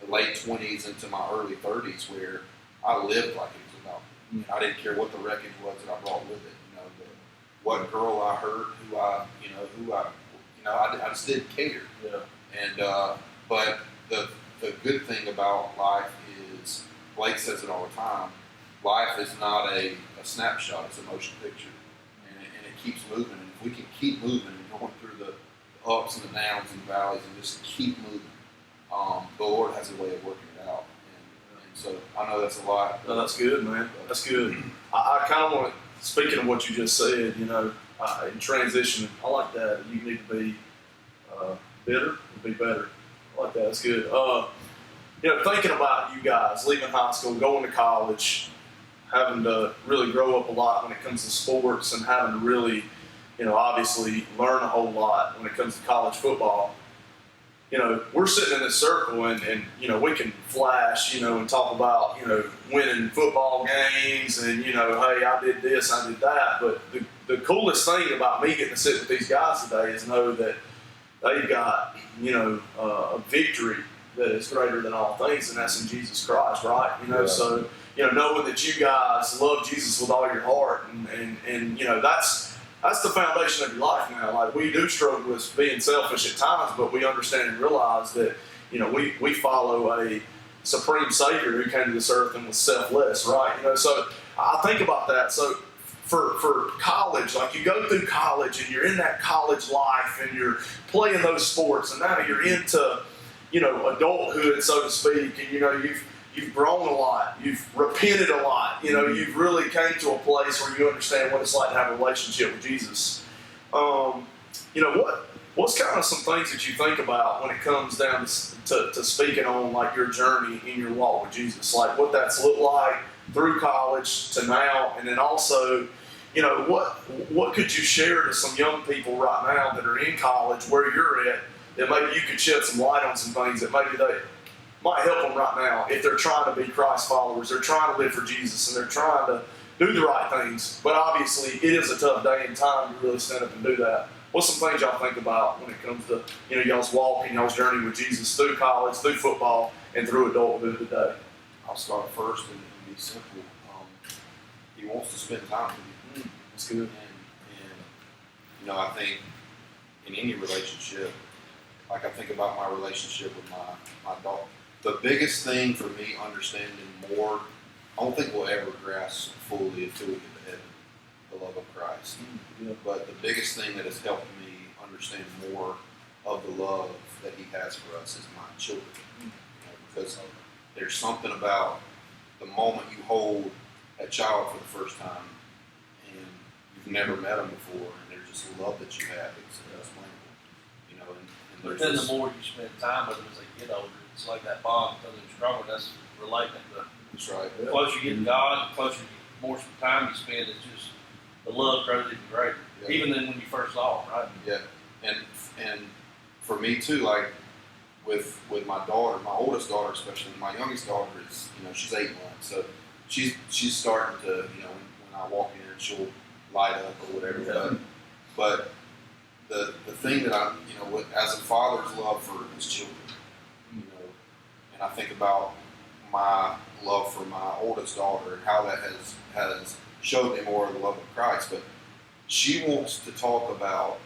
the late 20s into my early 30s, where I lived like it was about me. And I didn't care what the wreckage was that I brought with it. You know, what girl I hurt, I just didn't care. Yeah. And but the good thing about life is, Blake says it all the time, life is not a snapshot, it's a motion picture. And it keeps moving. And if we can keep moving and going through the ups and the downs and the valleys and just keep moving, the Lord has a way of working it out. And so I know that's a lot. No, that's good, man. That's good. I kind of want to, speaking of what you just said, you know, in transition, I like that. You need to be bitter and be better. I like that. That's good. You know, thinking about you guys leaving high school, going to college, having to really grow up a lot when it comes to sports and having to really, obviously learn a whole lot when it comes to college football. We're sitting in this circle and we can flash, and talk about, winning football games and, hey, I did this, I did that. But the coolest thing about me getting to sit with these guys today is know that they've got, a victory that is greater than all things, and that's in Jesus Christ, right? So, knowing that you guys love Jesus with all your heart and that's the foundation of your life now. Like, we do struggle with being selfish at times, but we understand and realize that, we follow a supreme Savior who came to this earth and was selfless, right? So I think about that. So for college, like, you go through college and you're in that college life and you're playing those sports, and now you're into, adulthood, so to speak, and, you've grown a lot, you've repented a lot, you've really came to a place where you understand what it's like to have a relationship with Jesus. What's kind of some things that you think about when it comes down to speaking on, like, your journey in your walk with Jesus, like what that's looked like through college to now, and then also, what could you share to some young people right now that are in college where you're at, that maybe you could shed some light on some things that maybe they might help them right now if they're trying to be Christ followers, they're trying to live for Jesus, and they're trying to do the right things. But obviously, it is a tough day and time to really stand up and do that. What's some things y'all think about when it comes to y'all's walk and y'all's journey with Jesus through college, through football, and through adulthood today? I'll start first and be simple. He wants to spend time with you. That's good. And I think in any relationship, like, I think about my relationship with my daughter. The biggest thing for me understanding more, I don't think we'll ever grasp fully until we get to heaven, the love of Christ. Yeah. But the biggest thing that has helped me understand more of the love that He has for us is my children. Because there's something about the moment you hold a child for the first time and you've never met them before, and there's just love that you have. It's unexplainable. And But there's then this, the more you spend time with them as they get older, it's like that bond becomes stronger. That's relating to that's right. the closer you get to God, the closer more time you spend, it's just the love grows even greater. Yeah. Even than when you first saw them, right? Yeah, and for me too, like with my daughter, my oldest daughter especially, my youngest daughter is, she's 8 months, so she's starting to, when I walk in, she'll light up or whatever. Yeah. But the thing that I, as a father's love for his children, and I think about my love for my oldest daughter and how that has showed me more of the love of Christ. But she wants to talk about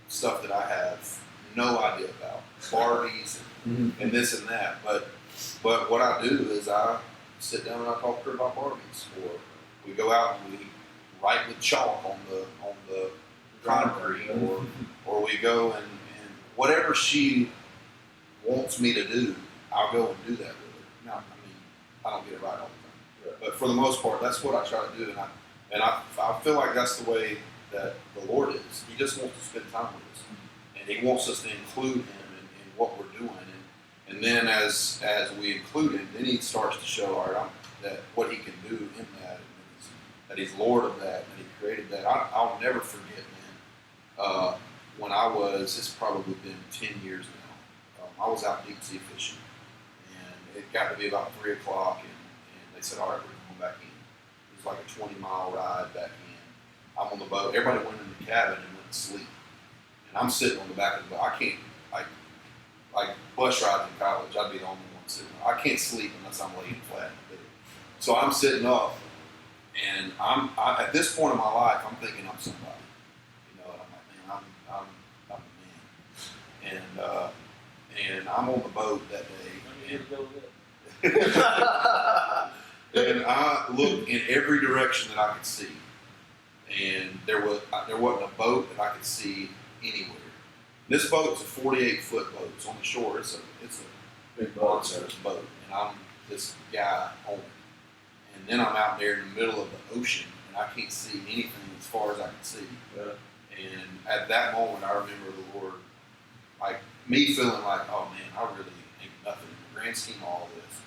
stuff that I have no idea about, Barbies and this and that. But what I do is I sit down and I talk to her about Barbies, or we go out and we write with chalk on the concrete, or we go and whatever she wants me to do, I'll go and do that with her. Now, I don't get it right all the time, but for the most part, that's what I try to do, and I feel like that's the way that the Lord is. He just wants to spend time with us, and He wants us to include Him in what we're doing, and then as we include Him, then He starts to show that what He can do in that, and that He's Lord of that, and He created that. I'll never forget, man. When it's probably been 10 years now. I was out deep sea fishing, and it got to be about 3 o'clock, and they said, "All right, we're going back in." It was like a 20-mile ride back in. I'm on the boat. Everybody went in the cabin and went to sleep, and I'm sitting on the back of the boat. I can't, like bus rides in college, I'd be the only one sitting. I can't sleep unless I'm laying flat in the bed. So I'm sitting up, and at this point in my life, I'm thinking I'm somebody. And I'm like, man, I'm a man. And I'm on the boat that day, and I looked in every direction that I could see, and there wasn't a boat that I could see anywhere. This boat's a 48-foot boat. It's on the shore. It's a big monster boat, and I'm this guy on it. And then I'm out there in the middle of the ocean, and I can't see anything as far as I can see. Yeah. And at that moment, I remember the Lord, like me feeling like, oh man, I really ain't nothing in the grand scheme of all this.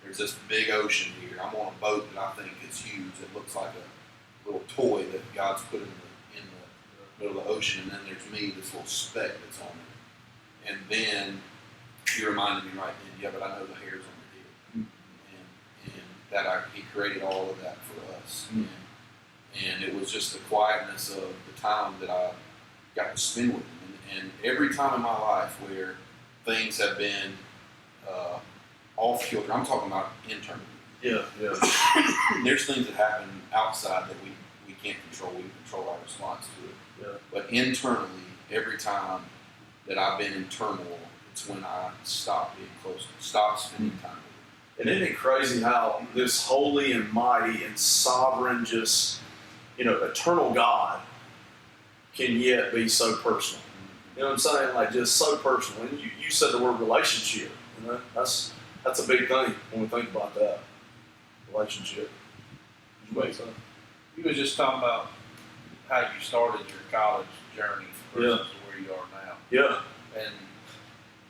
there's this big ocean here. I'm on a boat that I think is huge. It looks like a little toy that God's put in the middle of the ocean, and then there's me, this little speck that's on it. And then he reminded me right then, yeah, but I know the hairs on your head, and that he created all of that for us. And it was just the quietness of the time that I got to spend with him. And every time in my life where things have been off kilter, I'm talking about internally. Yeah. There's things that happen outside that we can't control. We control our response to it. Yeah. But internally, every time that I've been in turmoil, it's when I stop being close, stop spending time with And isn't it crazy how this holy and mighty and sovereign, just, eternal God can yet be so personal? You know what I'm saying? Like, just so personal. And you said the word relationship. That's a big thing when we think about that. Relationship. You was just talking about how you started your college journey versus where you are now. Yeah. And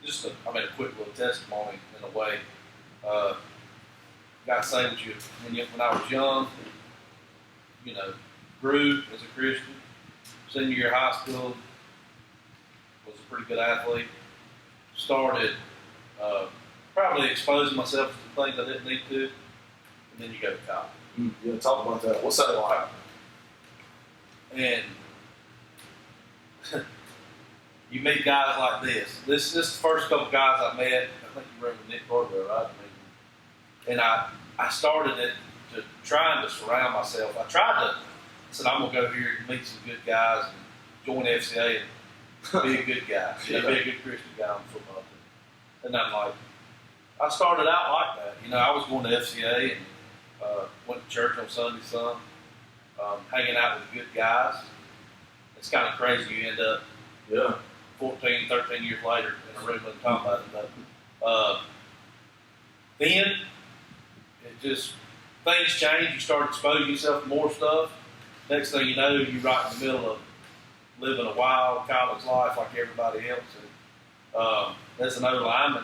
just a quick little testimony in a way. Got to say with you, when I was young, grew as a Christian. Senior year of high school, was a pretty good athlete. Started probably exposing myself to things I didn't need to, and then you go to college. Yeah, talk about that. What's that like? And you meet guys like this. This is the first couple guys I met. I think you remember Nick Cordwell, right? And I started it to trying to surround myself. I said, I'm going to go here and meet some good guys and join FCA and be a good guy. Be a good Christian guy on the football team. And I'm like, I started out like that. I was going to FCA and went to church on Sunday, hanging out with good guys. It's kind of crazy. You end up 14, 13 years later in a room and talking about it. Then it just, things change. You start exposing yourself to more stuff. Next thing you know, you're right in the middle of living a wild college life like everybody else. And as an O lineman,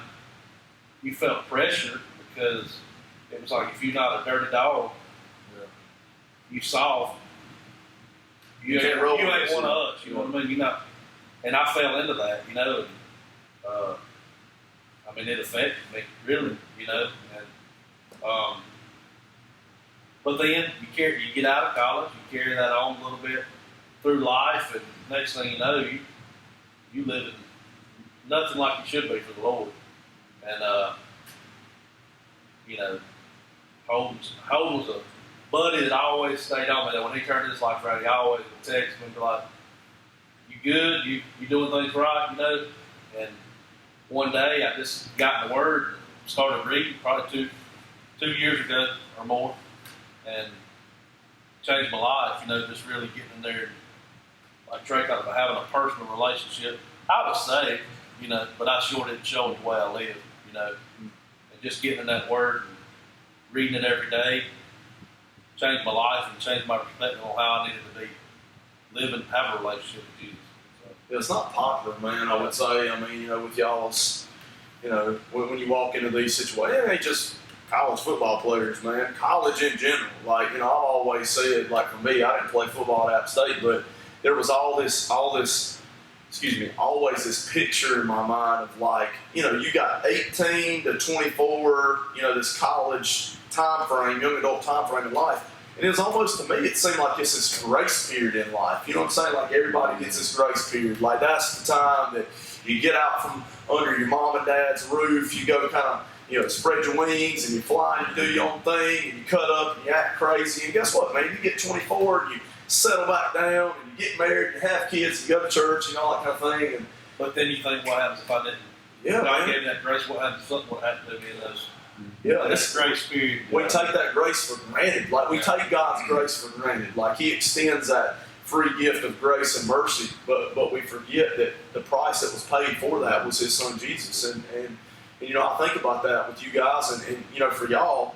you felt pressure because it was like, if you're not a dirty dog, you soft. You ain't one of us. You know what I mean? You're not. And I fell into that, and, it affected me, really, and, but then you get out of college, you carry that on a little bit through life, and next thing you know, you live in nothing like you should be for the Lord. And, Holden was a buddy that always stayed on me. That when he turned his life around, he always would text me and be like, "You good? You doing things right?" And one day I just got in the Word, and started reading, probably two years ago or more, and changed my life. Just really getting in there, like Trey talked about having a personal relationship. I was saved, but I sure didn't show it the way I lived, and just getting in that Word and reading it every day changed my life and changed my perspective on how I needed to be living, have a relationship with Jesus. So, It's not popular, man, I would say. With y'all's, when you walk into these situations, it ain't just college football players, man. College in general. Like, I've always said, like, for me, I didn't play football at App State, but there was always this picture in my mind of, like, you got 18 to 24, this college time frame, young adult time frame in life. And it was almost, to me, it seemed like it's this grace period in life. You know what I'm saying? Like, everybody gets this grace period. Like, that's the time that you get out from under your mom and dad's roof. You go kind of, spread your wings and you fly and you do your own thing and you cut up and you act crazy. And guess what, man? You get 24 and you settle back down and you get married and you have kids and you go to church and all that kind of thing. but then you think, what happens if I didn't? Yeah, if I man. gave that grace, what happens if something would happen to me in those? Yeah, That's grace period. we take that grace for granted. Like, we take God's grace for granted. Like, He extends that free gift of grace and mercy, but we forget that the price that was paid for that was His Son Jesus. And I think about that with you guys, and for y'all,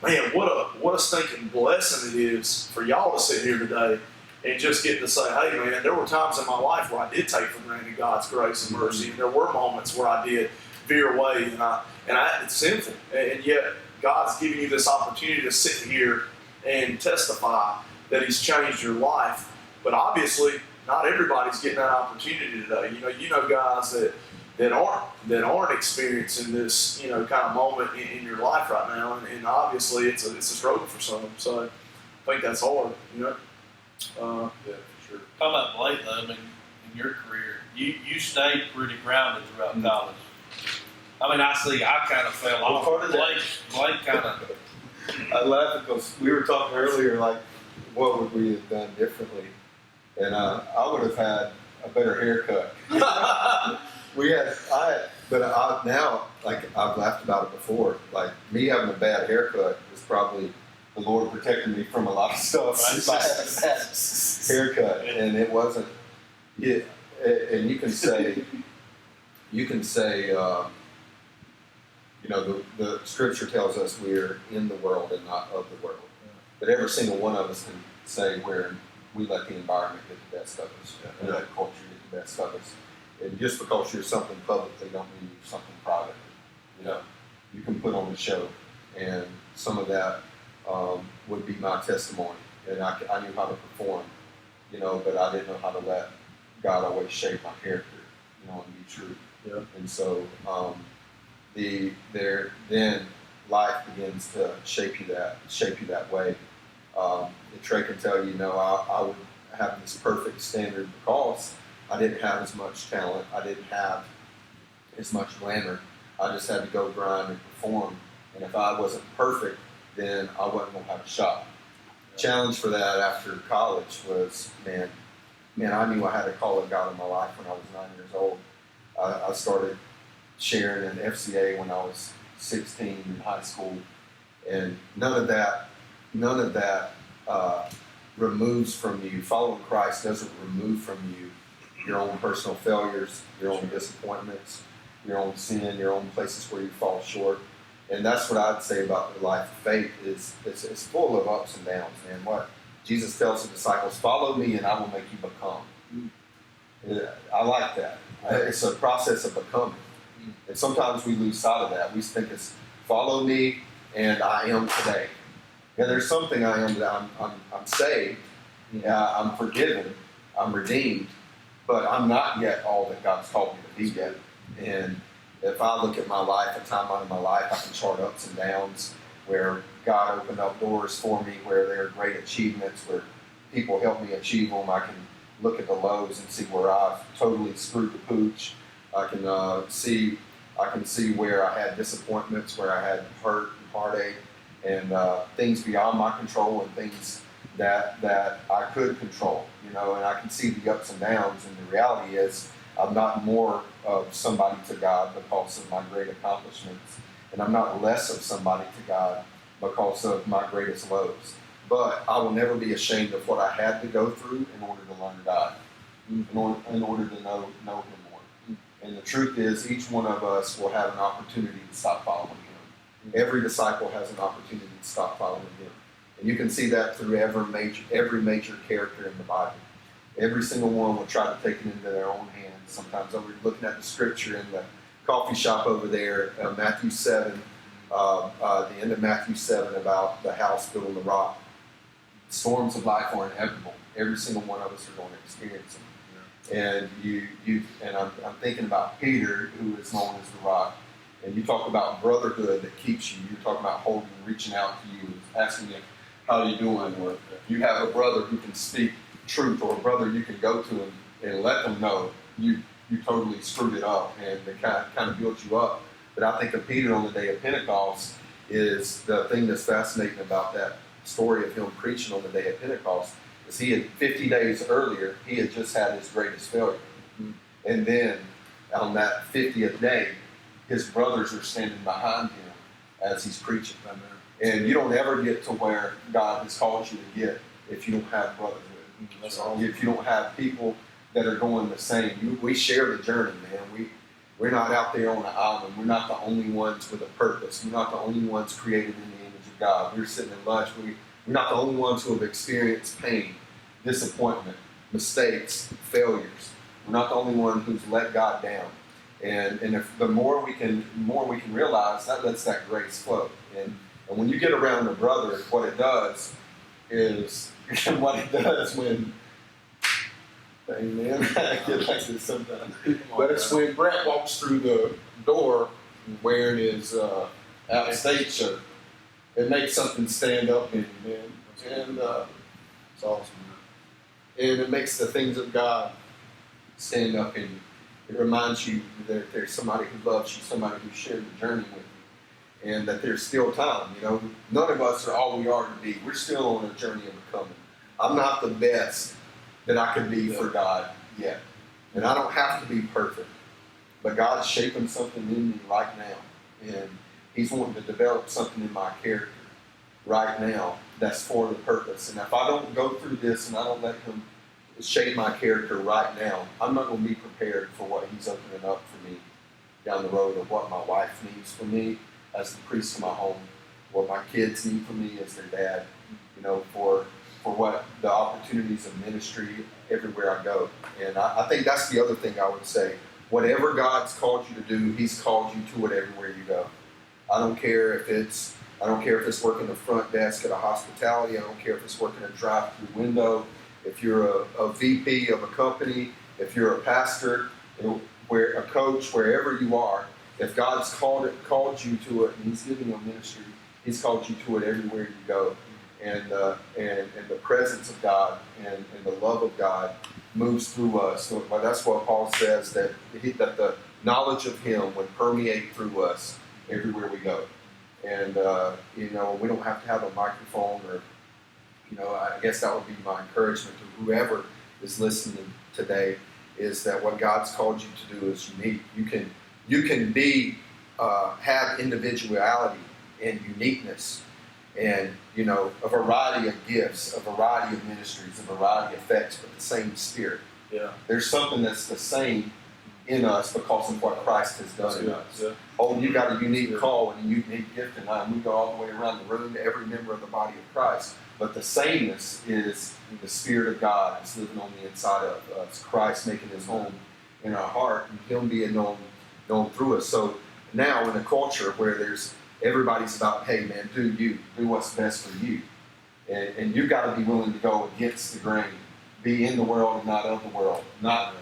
man, what a stinking blessing it is for y'all to sit here today and just get to say, hey, man, there were times in my life where I did take for granted God's grace and mercy, and there were moments where I did veer away and I acted sinful, and yet God's giving you this opportunity to sit here and testify that He's changed your life. But obviously, not everybody's getting that opportunity today. You know guys that aren't experiencing this, kind of moment in your life right now, and obviously it's a struggle for some. So I think that's hard. Yeah, for sure. Talking about Blake, though, I mean, in your career, you stayed pretty grounded throughout college. I mean, I kind of fell off. part of that- Blake kind of. I laugh because we were talking earlier, like, what would we have done differently? And I would have had a better haircut. Now, like, I've laughed about it before. Like, me having a bad haircut is probably the Lord protecting me from a lot of stuff. Right. If I had a bad haircut, and it wasn't. Yeah, and you can say, the Scripture tells us we're in the world and not of the world. But every single one of us can say we let the environment get the best of us. We let culture get the best of us. And just because you're something publicly don't mean you're something privately. You can put on a show, and some of that would be my testimony. And I knew how to perform, but I didn't know how to let God always shape my character, and be true. Yeah. And so then life begins to shape you that way. Trey can tell you, I would have this perfect standard because I didn't have as much talent. I didn't have as much glamour. I just had to go grind and perform. And if I wasn't perfect, then I wasn't going to have a shot. Challenge for that after college was, man, I knew I had a call of God in my life when I was 9 years old. I started sharing in FCA when I was 16 in high school, and none of that removes from you. Following Christ doesn't remove from you your own personal failures, your own disappointments, your own sin, your own places where you fall short. And that's what I'd say about the life of faith is it's full of ups and downs, man. What Jesus tells the disciples, follow me and I will make you become. I like that. It's a process of becoming. And sometimes we lose sight of that. We think it's follow me and I am today. Yeah, there's something I am that I'm saved, I'm forgiven, I'm redeemed, but I'm not yet all that God's called me to be yet. And if I look at my life, a timeline of my life, I can chart ups and downs where God opened up doors for me, where there are great achievements, where people help me achieve them. I can look at the lows and see where I've totally screwed the pooch. I can see where I had disappointments, where I had hurt and heartache, and things beyond my control and things that I could control, and I can see the ups and downs. And the reality is, I'm not more of somebody to God because of my great accomplishments, and I'm not less of somebody to God because of my greatest lows. But I will never be ashamed of what I had to go through in order to learn God, in order to know Him more. And the truth is, each one of us will have an opportunity to stop following Him. Every disciple has an opportunity to stop following Him. And you can see that through every major character in the Bible. Every single one will try to take it into their own hands. Sometimes I'm looking at the scripture in the coffee shop over there, Matthew 7, the end of Matthew 7 about the house built on the rock. The storms of life are inevitable. Every single one of us are going to experience them. And I'm thinking about Peter, who is known as the rock. And you talk about brotherhood that keeps you. You're talking about holding, reaching out to you, asking you, how are you doing? Or you have a brother who can speak truth, or a brother you can go to and let them know you totally screwed it up, and they kind of built you up. But I think of Peter on the day of Pentecost is the thing that's fascinating about that story of him preaching on the day of Pentecost is he had 50 days earlier, he had just had his greatest failure. And then on that 50th day, his brothers are standing behind him as he's preaching. And you don't ever get to where God has called you to get if you don't have brotherhood. If you don't have people that are going the same. We share the journey, man. We're not out there on an island. We're not the only ones with a purpose. We're not the only ones created in the image of God. We're sitting in lunch. We're not the only ones who have experienced pain, disappointment, mistakes, failures. We're not the only one who's let God down. And if the more we can realize, that lets that grace flow. And And when you get around a brother, what it does is when, amen, I get like this sometimes. But it's when Brett walks through the door wearing his out-of-state shirt. It makes something stand up in you, man. And It's awesome. and it makes the things of God stand up in you. It reminds you that there's somebody who loves you, somebody who shared the journey with you, and that there's still time. You know, none of us are all we are to be. We're still on a journey of becoming. I'm not the best that I could be for God yet, and I don't have to be perfect. But God's shaping something in me right now, and He's wanting to develop something in my character right now that's for the purpose. And if I don't go through this and I don't let Him shape my character right now, I'm not going to be prepared for what He's opening up for me down the road, or what my wife needs from me as the priest of my home, what my kids need from me as their dad, you know, for what the opportunities of ministry everywhere I go. And I think that's the other thing I would say. Whatever God's called you to do, He's called you to it everywhere you go. I don't care if it's working the front desk at a hospitality. I don't care if it's working a drive-through window. If you're a VP of a company, if you're a pastor, you know, where a coach, wherever you are, if God's called you to it, and He's giving you a ministry, He's called you to it everywhere you go. And the presence of God and the love of God moves through us. So that's what Paul says, that the knowledge of Him would permeate through us everywhere we go. And you know, we don't have to have a microphone, or, you know, I guess that would be my encouragement to whoever is listening today, is that what God's called you to do is unique. You can be have individuality and uniqueness, and, you know, a variety of gifts, a variety of ministries, a variety of effects, but the same Spirit. Yeah. There's something that's the same in us because of what Christ has done in us. Yeah. Oh, you got a unique call and a unique gift tonight, and we go all the way around the room to every member of the body of Christ. But the sameness is the Spirit of God that's living on the inside of us. Christ making His home in our heart, and Him being known through us. So now in a culture where everybody's about, hey man, do what's best for you. And you got to be willing to go against the grain, be in the world and not of the world, not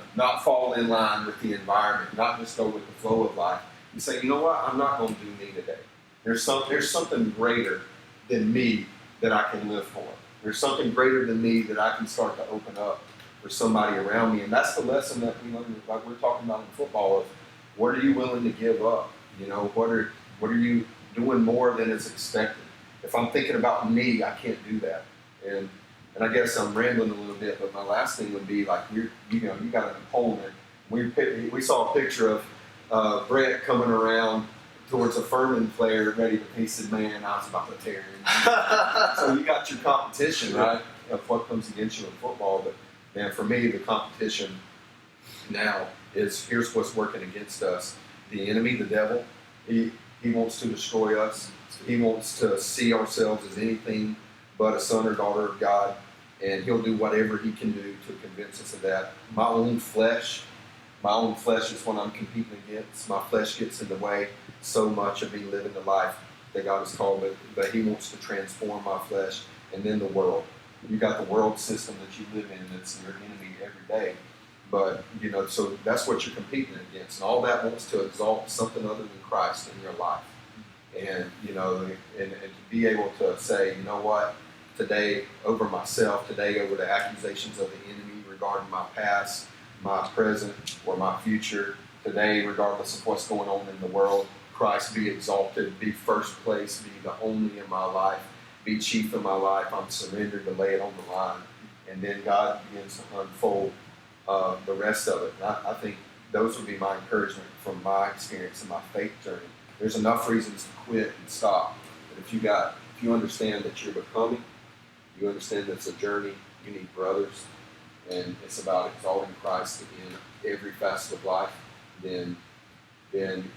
fall in line with the environment, not just go with the flow of life. You say, you know what, I'm not going to do me today. There's something greater than me that I can live for. There's something greater than me that I can start to open up for somebody around me. And that's the lesson that we learn, like we're talking about in football, of what are you willing to give up? You know, what are you doing more than is expected? If I'm thinking about me, I can't do that. And I guess I'm rambling a little bit, but my last thing would be, like, you got an opponent. We saw a picture of Brett coming around towards a Furman player ready to piece his man. I was about to tear him. So you got your competition, right, of what comes against you in football. But man, for me, the competition now is, here's what's working against us. The enemy, the devil, he wants to destroy us. He wants to see ourselves as anything but a son or daughter of God, and he'll do whatever he can do to convince us of that. My own flesh is what I'm competing against. My flesh gets in the way so much of me living the life that God has called me, but He wants to transform my flesh. And then the world. You got the world system that you live in that's your enemy every day. But, you know, so that's what you're competing against. And all that wants to exalt something other than Christ in your life. And, you know, and to be able to say, you know what, today over myself, today over the accusations of the enemy regarding my past, my present, or my future, today, regardless of what's going on in the world, Christ be exalted, be first place, be the only in my life, be chief in my life. I'm surrendered to lay it on the line. And then God begins to unfold the rest of it. And I think those would be my encouragement from my experience and my faith journey. There's enough reasons to quit and stop. But if you understand that you're becoming, you understand that it's a journey, you need brothers, and it's about exalting Christ in every facet of life, then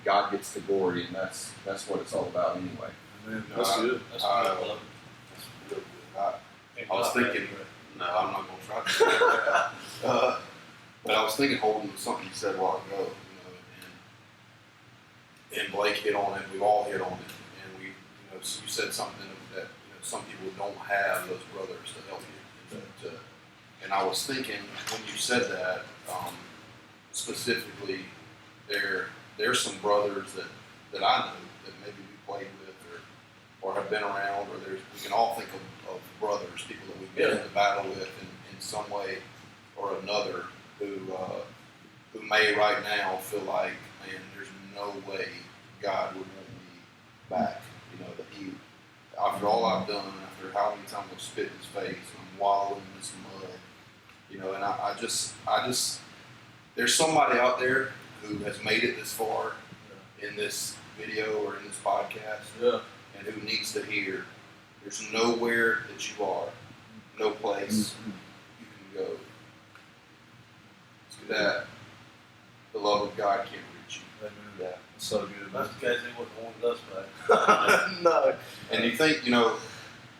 God gets the glory, and that's what it's all about anyway. Man, that's good. That's what I love. That's real good. I was thinking, no, I'm not going to try to say that. But I was thinking, holding something you said a while ago, you know, and Blake hit on it. We've all hit on it, and we, you know, you said something that some people don't have those brothers to help you. And I was thinking when you said that, specifically, there's some brothers that I know that maybe we played with or have been around, or we can all think of brothers, people that we've been in the battle with in some way or another, who may right now feel like, man, there's no way God would want me back. That He, after all I've done, after how many times I've spit in His face, and I'm wallowing in this mud, and I just, there's somebody out there who has made it this far in this video or in this podcast, and who needs to hear, there's nowhere that you are, no place you can go, that the love of God can't reach you. Yeah, so good. That's the case he wouldn't want us back. No. And you think,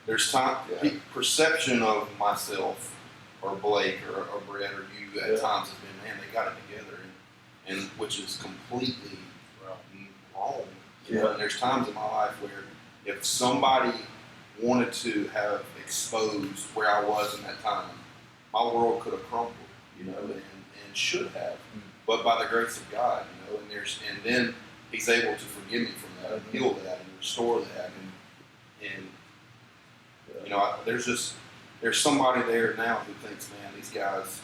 there's time, perception of myself or Blake or Brett or you at times has been, man, they got it together, and which is completely wrong. And there's times in my life where if somebody wanted to have exposed where I was in that time, my world could have crumbled, and should have. But by the grace of God, and then He's able to forgive me from that, and heal that, and restore that, and there's somebody there now who thinks, man, these guys,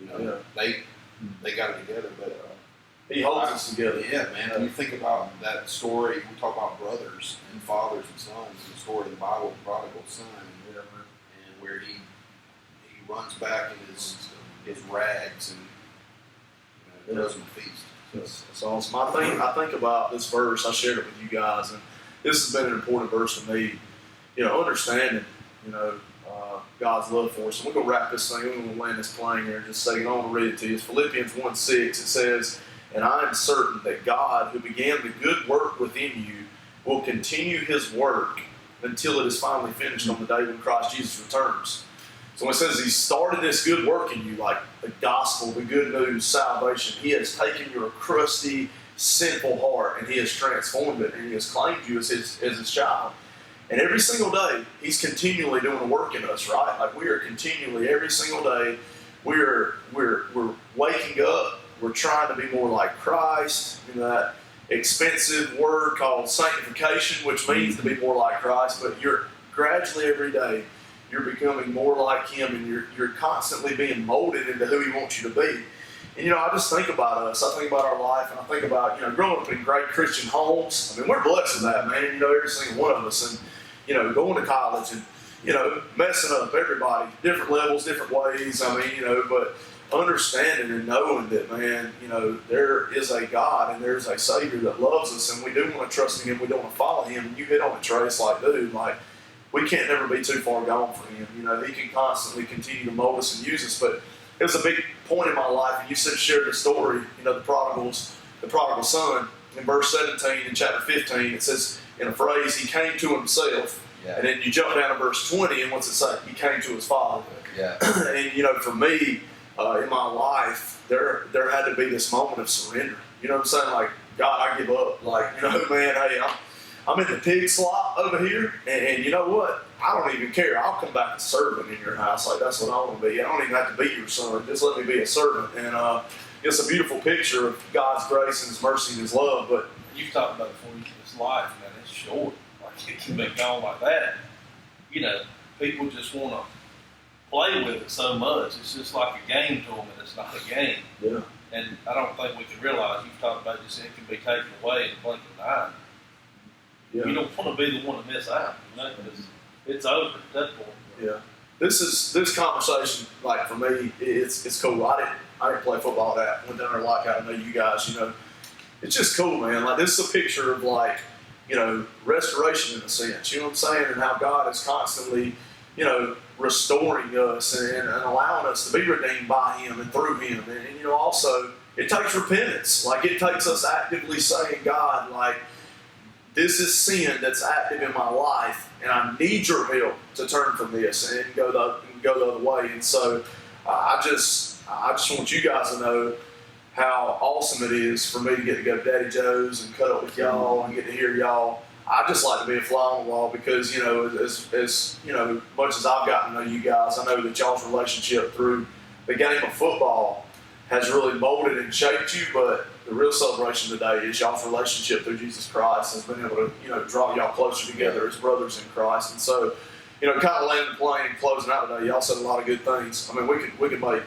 they got it together, but He holds us together. Yeah, man. When you think about that story, we talk about brothers and fathers and sons, and the story of the Bible, the prodigal son, and where he runs back in his rags and goes and feast. It's awesome. I think about this verse. I shared it with you guys, and this has been an important verse for me. Understanding, God's love for us. And we're going to wrap this thing. We're going to land this plane here in just a second. I want to read it to you. It's Philippians 1:6. It says, "And I am certain that God, who began the good work within you, will continue His work until it is finally finished on the day when Christ Jesus returns." So when it says He started this good work in you, like the gospel, the good news, salvation, He has taken your crusty, sinful heart and He has transformed it, and He has claimed you as His child. And every single day, He's continually doing a work in us, right? Like we are continually, every single day, we're waking up. We're trying to be more like Christ, that expensive word called sanctification, which means to be more like Christ. But you're gradually every day, you're becoming more like Him, and you're constantly being molded into who He wants you to be. And I just think about us. I think about our life, and I think about growing up in great Christian homes. I mean, we're blessed with that, man. Every single one of us, and going to college and messing up everybody, different levels, different ways. I mean, but understanding and knowing that, man, there is a God and there's a Savior that loves us, and we do want to trust in Him. We don't want to follow Him. And you hit on it, Trace, dude, we can't never be too far gone from Him. He can constantly continue to mold us and use us. But it was a big point in my life, and you shared the story, the prodigal son. In verse 17 in chapter 15, it says in a phrase, he came to himself. Yeah. And then you jump down to verse 20, and what's it say? He came to his father. Yeah. And for me, in my life, there had to be this moment of surrender. You know what I'm saying? Like, God, I give up. Man, hey, I'm in the pig slop over here, and you know what? I don't even care. I'll come back a servant in your house. That's what I want to be. I don't even have to be your son. Just let me be a servant. And it's a beautiful picture of God's grace and His mercy and His love. But You've talked about before, this life, man, it's short. It can be gone like that. People just want to play with it so much. It's just like a game to them, and it's not a game. Yeah. And I don't think we can realize, you've talked about this, it can be taken away in the blink of an eye. Yeah. You don't want to be the one to miss out, because it's over at that point. Yeah. This conversation, for me, it's cool. I didn't play football that. Went down there I know you guys, It's just cool, man. This is a picture of restoration in a sense. You know what I'm saying? And how God is constantly, restoring us and allowing us to be redeemed by Him and through Him. And also it takes repentance. It takes us actively saying, God, this is sin that's active in my life, and I need your help to turn from this and go the other way. And so I just want you guys to know how awesome it is for me to get to go to Daddy Joe's and cut up with y'all and get to hear y'all I just like to be a fly on the wall because, as much as I've gotten to know you guys, I know that y'all's relationship through the game of football has really molded and shaped you, but the real celebration today is y'all's relationship through Jesus Christ has been able to, draw y'all closer together as brothers in Christ. And so, kind of landing the plane and closing out today, y'all said a lot of good things. I mean, we could make,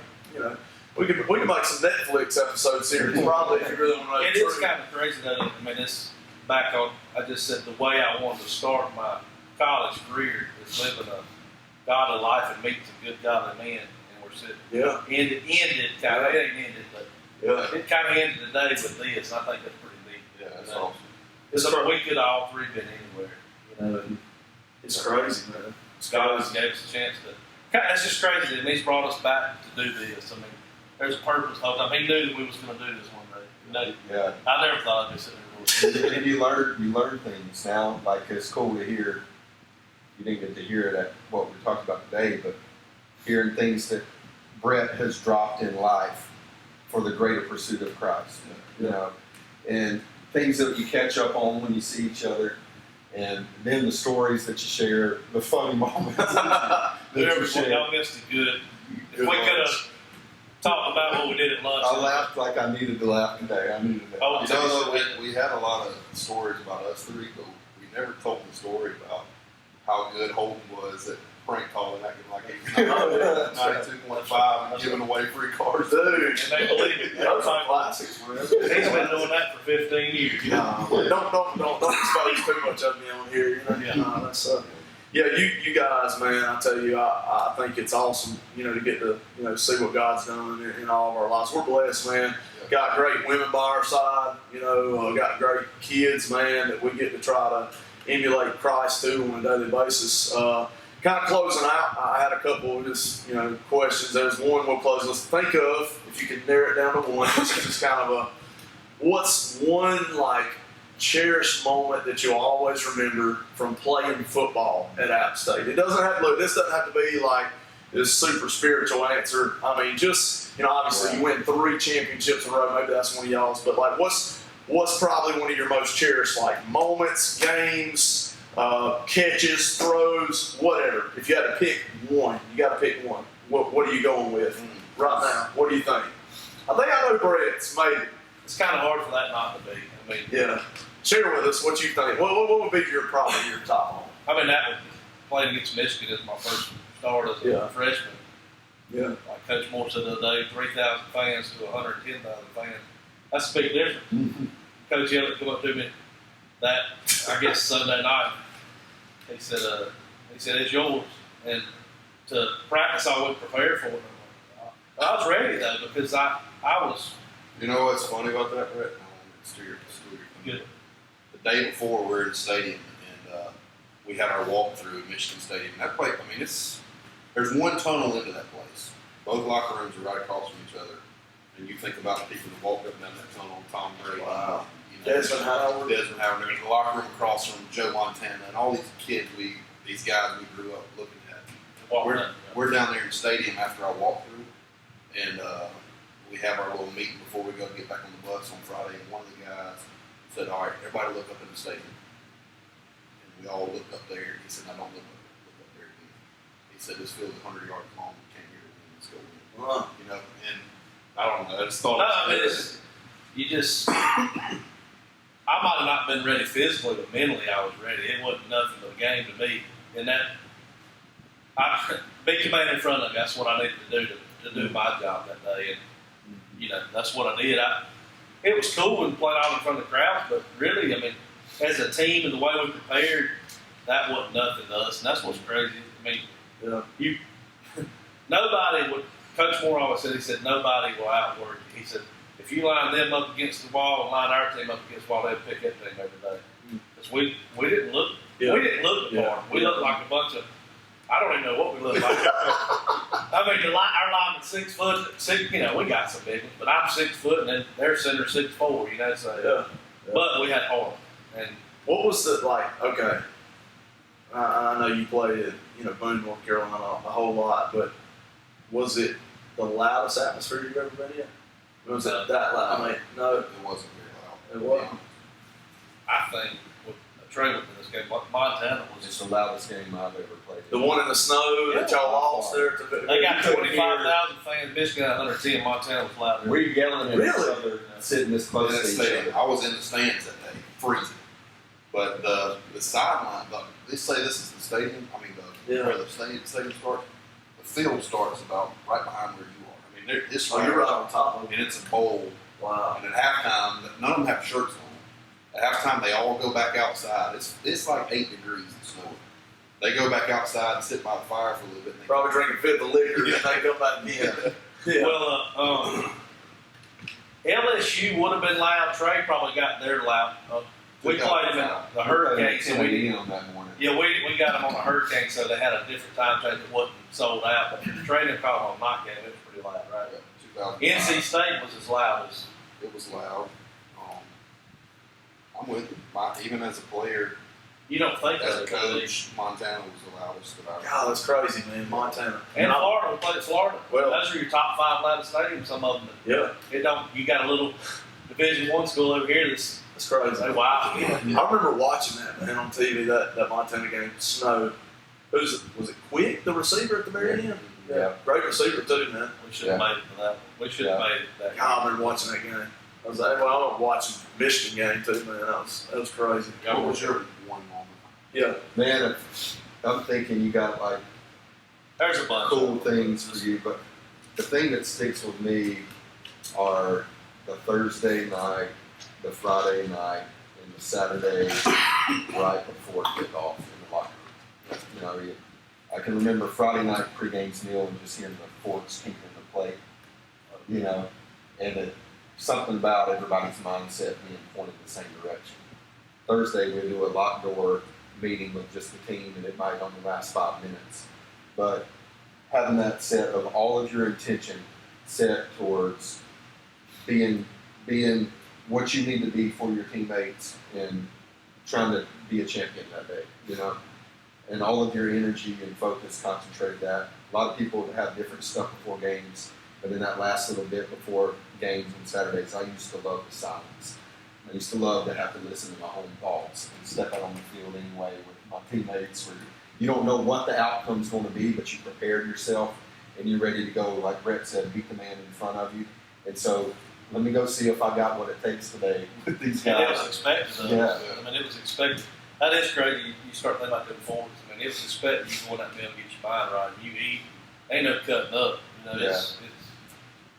we could make some Netflix episode series probably if you really want to know. It is kind of crazy though. I mean, it's back on. I just said the way I wanted to start my college career is living a godly life and meeting some good godly men, and we're sitting. Yeah. Ended kind of. It ain't ended, but Yeah. it kind of ended today with this. And I think that's pretty neat. Yeah, that's awesome. So we could have all three been anywhere. It's crazy, man. God gave us a chance to. It's just crazy that He's brought us back to do this. I mean, there's a purpose. The whole time. He knew that we was going to do this one day. He knew. Yeah. I never thought I'd be sitting there. And you learn things now. Like it's cool to hear. You didn't get to hear it at what we talked about today, but hearing things that Brett has dropped in life for the greater pursuit of Christ. And things that you catch up on when you see each other, and then the stories that you share, the funny moments that you share. Y'all missed it good. If we could have talked about what we did at lunch. I laughed like I needed to laugh today. I needed that. Oh, We had a lot of stories about us three, but we never told the story about how good Holden was at prank calling, acting like he was 92.5 and giving away free cars. Dude, And they believe it. those are classics, man. He's been doing that for 15 years. Don't expose too much of me on here. Yeah. No, that's you guys, man. I tell you, I think it's awesome. To get to see what God's done in all of our lives. We're blessed, man. Got great women by our side. Got great kids, man. That we get to try to emulate Christ too on a daily basis. Kind of closing out, I had a couple of just questions. There's one we'll close. Let's think of, if you could narrow it down to one. It's just kind of what's one cherished moment that you'll always remember from playing football at App State? It doesn't have to this doesn't have to be this super spiritual answer. I mean, just obviously you win 3 championships in a row. Maybe that's one of y'all's. But what's probably one of your most cherished moments, games? Catches, throws, whatever. If you had to pick one, you got to pick one. What are you going with right now? What do you think? I think I know Brett's, maybe. It's kind of hard for that not to be. I mean, Yeah. Share with us what you think. What would be probably your top one? I mean, that would playing against Michigan as my first start as a freshman. Yeah. Like Coach Moore said the other day, 3,000 fans to 110,000 fans. That's a big difference. Coach Elliott come up to me that, I guess, Sunday night. He said, it's yours. And to practice, I wasn't prepared for it. I was ready, though, because I was. You know what's funny about that, Brett? Good. The day before, we were in the stadium, and we had our walkthrough at Michigan Stadium. That place, I mean, there's one tunnel into that place. Both locker rooms are right across from each other. And you think about the people that walked up and down that tunnel, Tom Brady. Wow. Desmond Howard. There's a locker room across from Joe Montana, and all these kids, these guys we grew up looking at. We're down there in the stadium after our walkthrough, and we have our little meeting before we go to get back on the bus on Friday. And one of the guys said, "All right, everybody look up in the stadium." And we all looked up there. He said, "No, don't look up there." He said, "This field's 100 yards long. You can't hear it. Let's go win." And I don't know. I just thought. No, I mean, you just. I might have not been ready physically, but mentally I was ready. It wasn't nothing but a game to me. And big command in front of me, that's what I needed to do to do my job that day. And, that's what I did. It was cool and playing out in front of the crowd, but really, I mean, as a team and the way we prepared, that wasn't nothing to us. And that's what's crazy. I mean, nobody would, Coach Moore always said, he said, nobody will outwork you. He said, if you line them up against the wall and line our team up against the wall, they'd pick that team every day. Because we didn't look the part. We looked like a bunch of, I don't even know what we looked like. I mean, our lineman's 6 foot, we got some big ones, but I'm 6 foot and then their center 6'4", so. But we had heart. And what was okay, I know you played at, Boone, North Carolina a whole lot, but was it the loudest atmosphere you've ever been in? Was it that loud? I mean, no. It wasn't very loud. It wasn't. I think Trey went to this game. Montana was It's the loudest game I've ever played. The one in the snow that y'all lost there. At the, They got You couldn't 25,000 fans. Michigan got 110. Montana was louder. We're yelling at each Really? other, sitting this close In the to each stadium. other. I was in the stands that day, freezing. But the sideline, they say this is the stadium. I mean, where the stadium starts. The field starts about right behind where you are. I mean, it's Oh, you're right on top of and it's a bowl. Wow. And at halftime, none of them have shirts on. At halftime, they all go back outside. It's like 8 degrees and snowing. They go back outside and sit by the fire for a little bit. And they Probably drinking fifth of liquor and they go back in. Yeah. Well, LSU would have been loud. Trey probably got their loud. We played them in the Hurricane, so we on that morning. we got them on the Hurricane, so they had a different time change that wasn't sold out. But the training call on night game, it was pretty loud, right? 2005. NC State was as loud as. It was loud. I'm with you. Even as a player, You don't think as a that, coach, Montana was the loudest that I God, that's crazy, man. Montana. And Florida, we played Florida. Well- Those are your top 5 loudest stadiums. Some of them. Yeah, It don't. You got a little Division I school over here that's that's crazy. say, wow. I remember watching that, man, on TV, that Montana game, snow. Was it Quick, the receiver at the very end? Yeah. Great receiver, too, man. We should have made it for that one. We should have made it that God, I remember watching that game. I was like, well, I was watching Michigan game, too, man. That was crazy. What was your one moment? Yeah. Man, I'm thinking you got like There's a bunch. cool things for you, but the thing that sticks with me are the Thursday night, the Friday night, and the Saturday right before kickoff in the locker room. You know, I can remember Friday night pregame meal and just hearing the forks tinkling the plate, you know, and something about everybody's mindset being pointed in the same direction. Thursday we do a locked door meeting with just the team, and it might only last 5 minutes, but having that set of all of your intention set towards being what you need to be for your teammates and trying to be a champion that day, you know, and all of your energy and focus concentrated that. A lot of people have different stuff before games, but in that last little bit before games on Saturdays, I used to love the silence. I used to love to have to listen to my own thoughts and step out on the field anyway with my teammates where you don't know what the outcome's going to be, but you prepared yourself and you're ready to go, like Brett said, beat the man in front of you. And so let me go see if I got what it takes today with these And it was guys. expected. Yeah. I mean, it was expected. That is crazy. You start thinking about the performance. I mean, it was expected. You go out there and get your mind right. You eat. Ain't no cutting up. You know, it's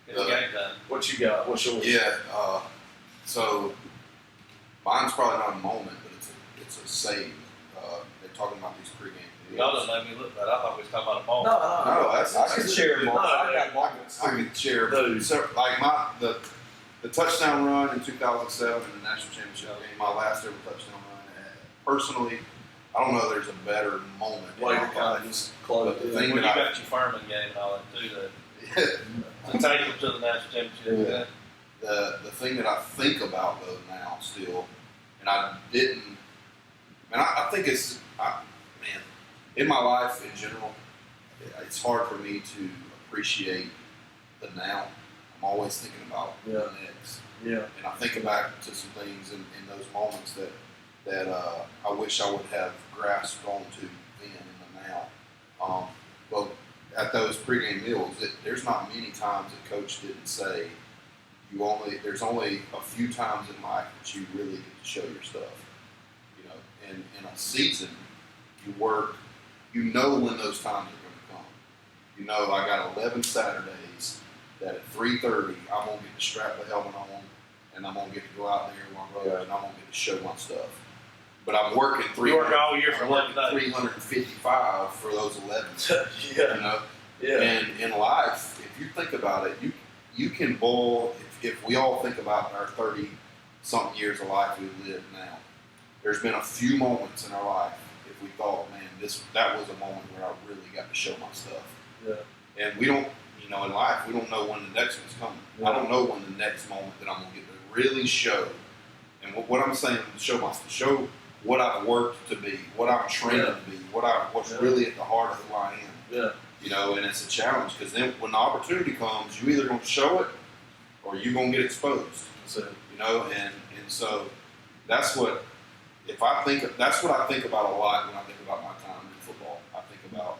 game time. What you got? What's yours? Yeah. So mine's probably not a moment, but it's a saying. They're talking about these pregame Y'all videos. done made me look bad. I thought we was talking about a ball. No, I can share more. I got moments. I could share Dude. like the touchdown run in 2007 in the national championship game, my last ever touchdown run. Personally, I don't know if there's a better moment. in Like my the kind life. of just close But the it. thing When you that got your Furman game and all that too, to take them to the national championship. Yeah. the thing that I think about though now still, and I didn't, and I think man, in my life in general, it's hard for me to appreciate the now. I'm always thinking about the next, Yeah. and I think back to some things in those moments that I wish I would have grasped onto then in the now. But at those pregame meals, there's not many times that Coach didn't say, there's only a few times in life that you really get to show your stuff. You know, and in a season, you work, you know when those times are going to come. You know, I got 11 Saturdays that at 3:30, I'm going to get to strap the helmet on, and I'm going to get to go out there with my brothers, and I'm going to get to show my stuff. But I'm working You work all year for I'm working 11 days. 355 for those 11. Yeah. You know, Yeah. and in life, if you think about it, you can boil. If we all think about our 30-something years of life we've lived now, there's been a few moments in our life if we thought, man, that was a moment where I really got to show my stuff. Yeah. And we don't, in life, we don't know when the next one's coming. Yeah. I don't know when the next moment that I'm gonna get to really show. And what I'm saying, show what I've worked to be, what I'm trained to be, what's really at the heart of who I am. Yeah. And it's a challenge because then when the opportunity comes, you either gonna show it or you're gonna get exposed. So, And so that's what if I think, that's what I think about a lot when I think about my time in football. I think about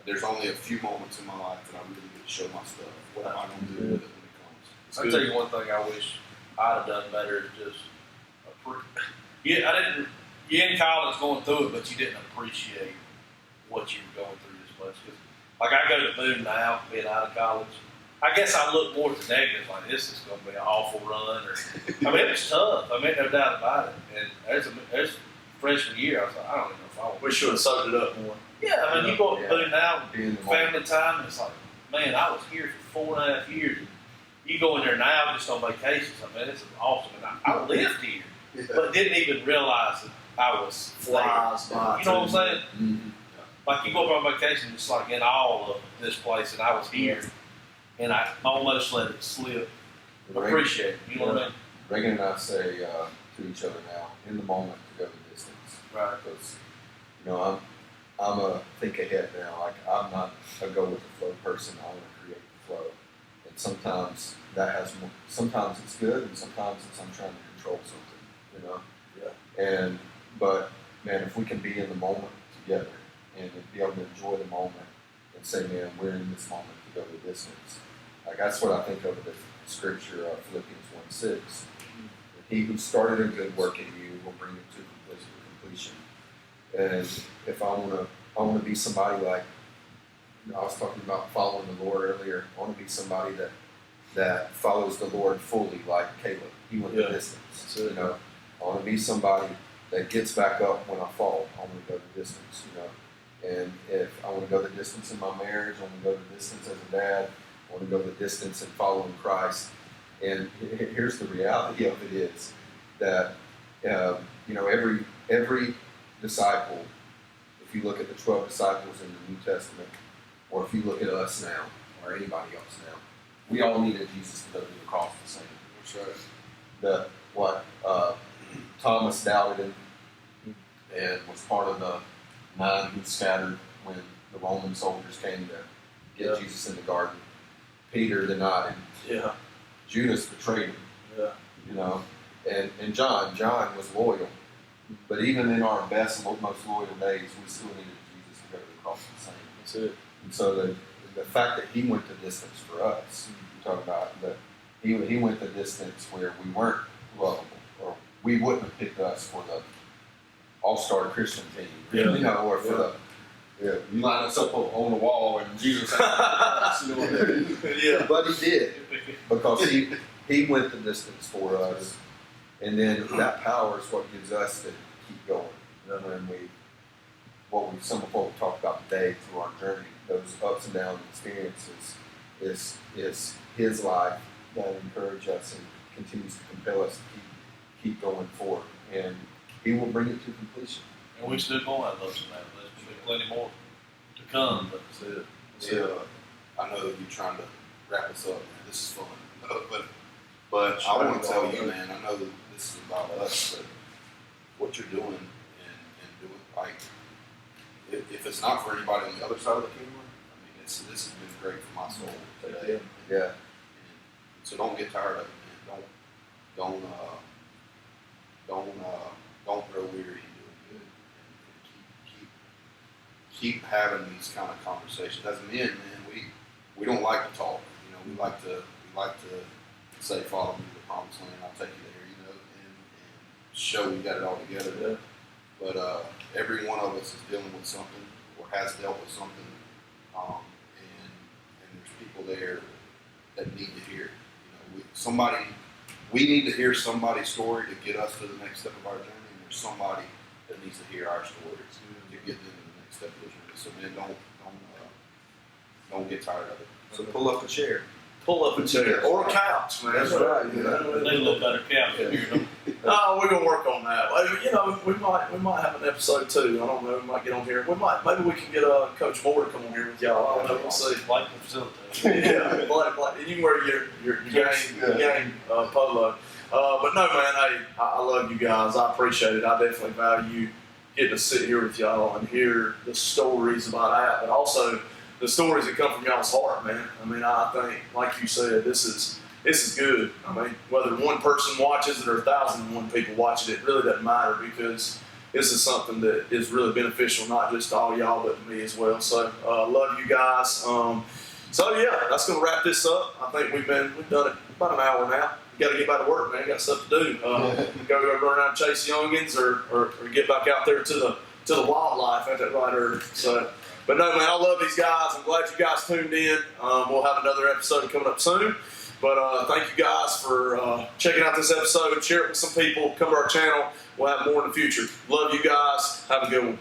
there's only a few moments in my life that I really get to show my stuff. What am I going to do with it when it comes? I'll tell you one thing I wish I'd have done better is just you're in college going through it, but you didn't appreciate what you were going through this much. Cause, like I go to Boone now, being out of college. I guess I look more at the negatives, like this is going to be an awful run. Or, I mean, it was tough. I mean, no doubt about it. And there's freshman year, I was like, I don't even know if I want. We should have soaked it up more. Yeah, I mean, you go up to Boone now, Be in the family time, and it's like, man, I was here for 4.5 years. You go in there now just on vacation. I mean, this is awesome. And I lived here, but didn't even realize that I was Flies there. by, You know what I'm too. saying? Mm-hmm. Like you go up on vacation, it's like in all of this place, and I was here, and I almost let it slip. Appreciate it. You know what I mean? Reagan and I say to each other now, in the moment to go the distance. Right. Because, you know, I'm a think ahead now. Like, I'm not a go with the flow person. I want to create the flow. And sometimes that has more, sometimes it's good, and sometimes it's I'm trying to control something, you know? Yeah. But man, if we can be in the moment together and be able to enjoy the moment and say, man, we're in this moment to go the distance. Like, that's what I think of the scripture, Philippians 1:6. He who started a good work in you will bring it to completion. And if I want to be somebody like, you know, I was talking about following the Lord earlier. I want to be somebody that follows the Lord fully, like Caleb. He went the distance. You know, I want to be somebody that gets back up when I fall. I want to go the distance. You know, and if I want to go the distance in my marriage, I want to go the distance as a dad. I want to go the distance in following Christ. And here's the reality of it is that you know, every disciple, if you look at the 12 disciples in the New Testament, or if you look at us now, or anybody else now, we all needed Jesus to go to the cross the same. That's right. Thomas doubted him and was part of the 9 who scattered when the Roman soldiers came to get Jesus in the garden. Peter denied him. Yeah. Judas betrayed him. Yeah. You know, and John was loyal. But even in our best, most loyal days, we still needed Jesus to go to the cross the same. That's it. And so the fact that he went the distance for us, you talk about that he went the distance where we weren't lovable, or we wouldn't have picked us for the all-star Christian team, Yeah. you know, or for the you line us up on the wall and Jesus. Yeah. But he did, because he went the distance for us, and then that power is what gives us to keep going. And some of what we talked about today through our journey, those ups and downs experiences, is his life that encourages us and continues to compel us to keep going forward, and he will bring it to completion. And we still going to those now. There's be plenty more to come, but That's it. That's Yeah, it. I know you're trying to wrap us up, man. This is fun. But I want to tell you, man, I know that this is about us, but what you're doing and doing, like, if it's not for anybody on the other side of the camera, I mean, this has been great for my soul today. Yeah. And so don't get tired of it, man. Don't grow weary in doing good, and keep having these kind of conversations. As men, man, we don't like to talk. You know, we like to say, "Follow me to the promised land. I'll take you there." You know, and show we got it all together. Yeah. But every one of us is dealing with something, or has dealt with something, and there's people there that need to hear it. You know, we need to hear somebody's story to get us to the next step of our journey. And there's somebody that needs to hear our story to get them to the next step of the journey. So man, don't get tired of it. So pull up a chair. Pull up a chair or a couch, man. That's right. need a little better cap in here. Don't we? Oh, we're gonna work on that. Well, you know, we might have an episode too. I don't know. We might get on here. Maybe we can get Coach Moore to come on here with y'all. I don't know. We'll see. Like the facility. Yeah, black. And you can wear your game polo. But no, man. Hey, I love you guys. I appreciate it. I definitely value getting to sit here with y'all and hear the stories about that, but also the stories that come from y'all's heart, man. I mean, I think, like you said, this is this is good. I mean, whether one person watches it or 1,001 people watch it, it really doesn't matter because this is something that is really beneficial, not just to all y'all, but to me as well. So, love you guys. So yeah, that's gonna wrap this up. I think we've done it about an hour now. You got to get back to work, man. Got stuff to do. Go run around and chase youngins, or get back out there to the wildlife. Ain't that right, Irvin? So, but no, man, I love these guys. I'm glad you guys tuned in. We'll have another episode coming up soon. But thank you guys for checking out this episode. Share it with some people. Come to our channel. We'll have more in the future. Love you guys. Have a good one.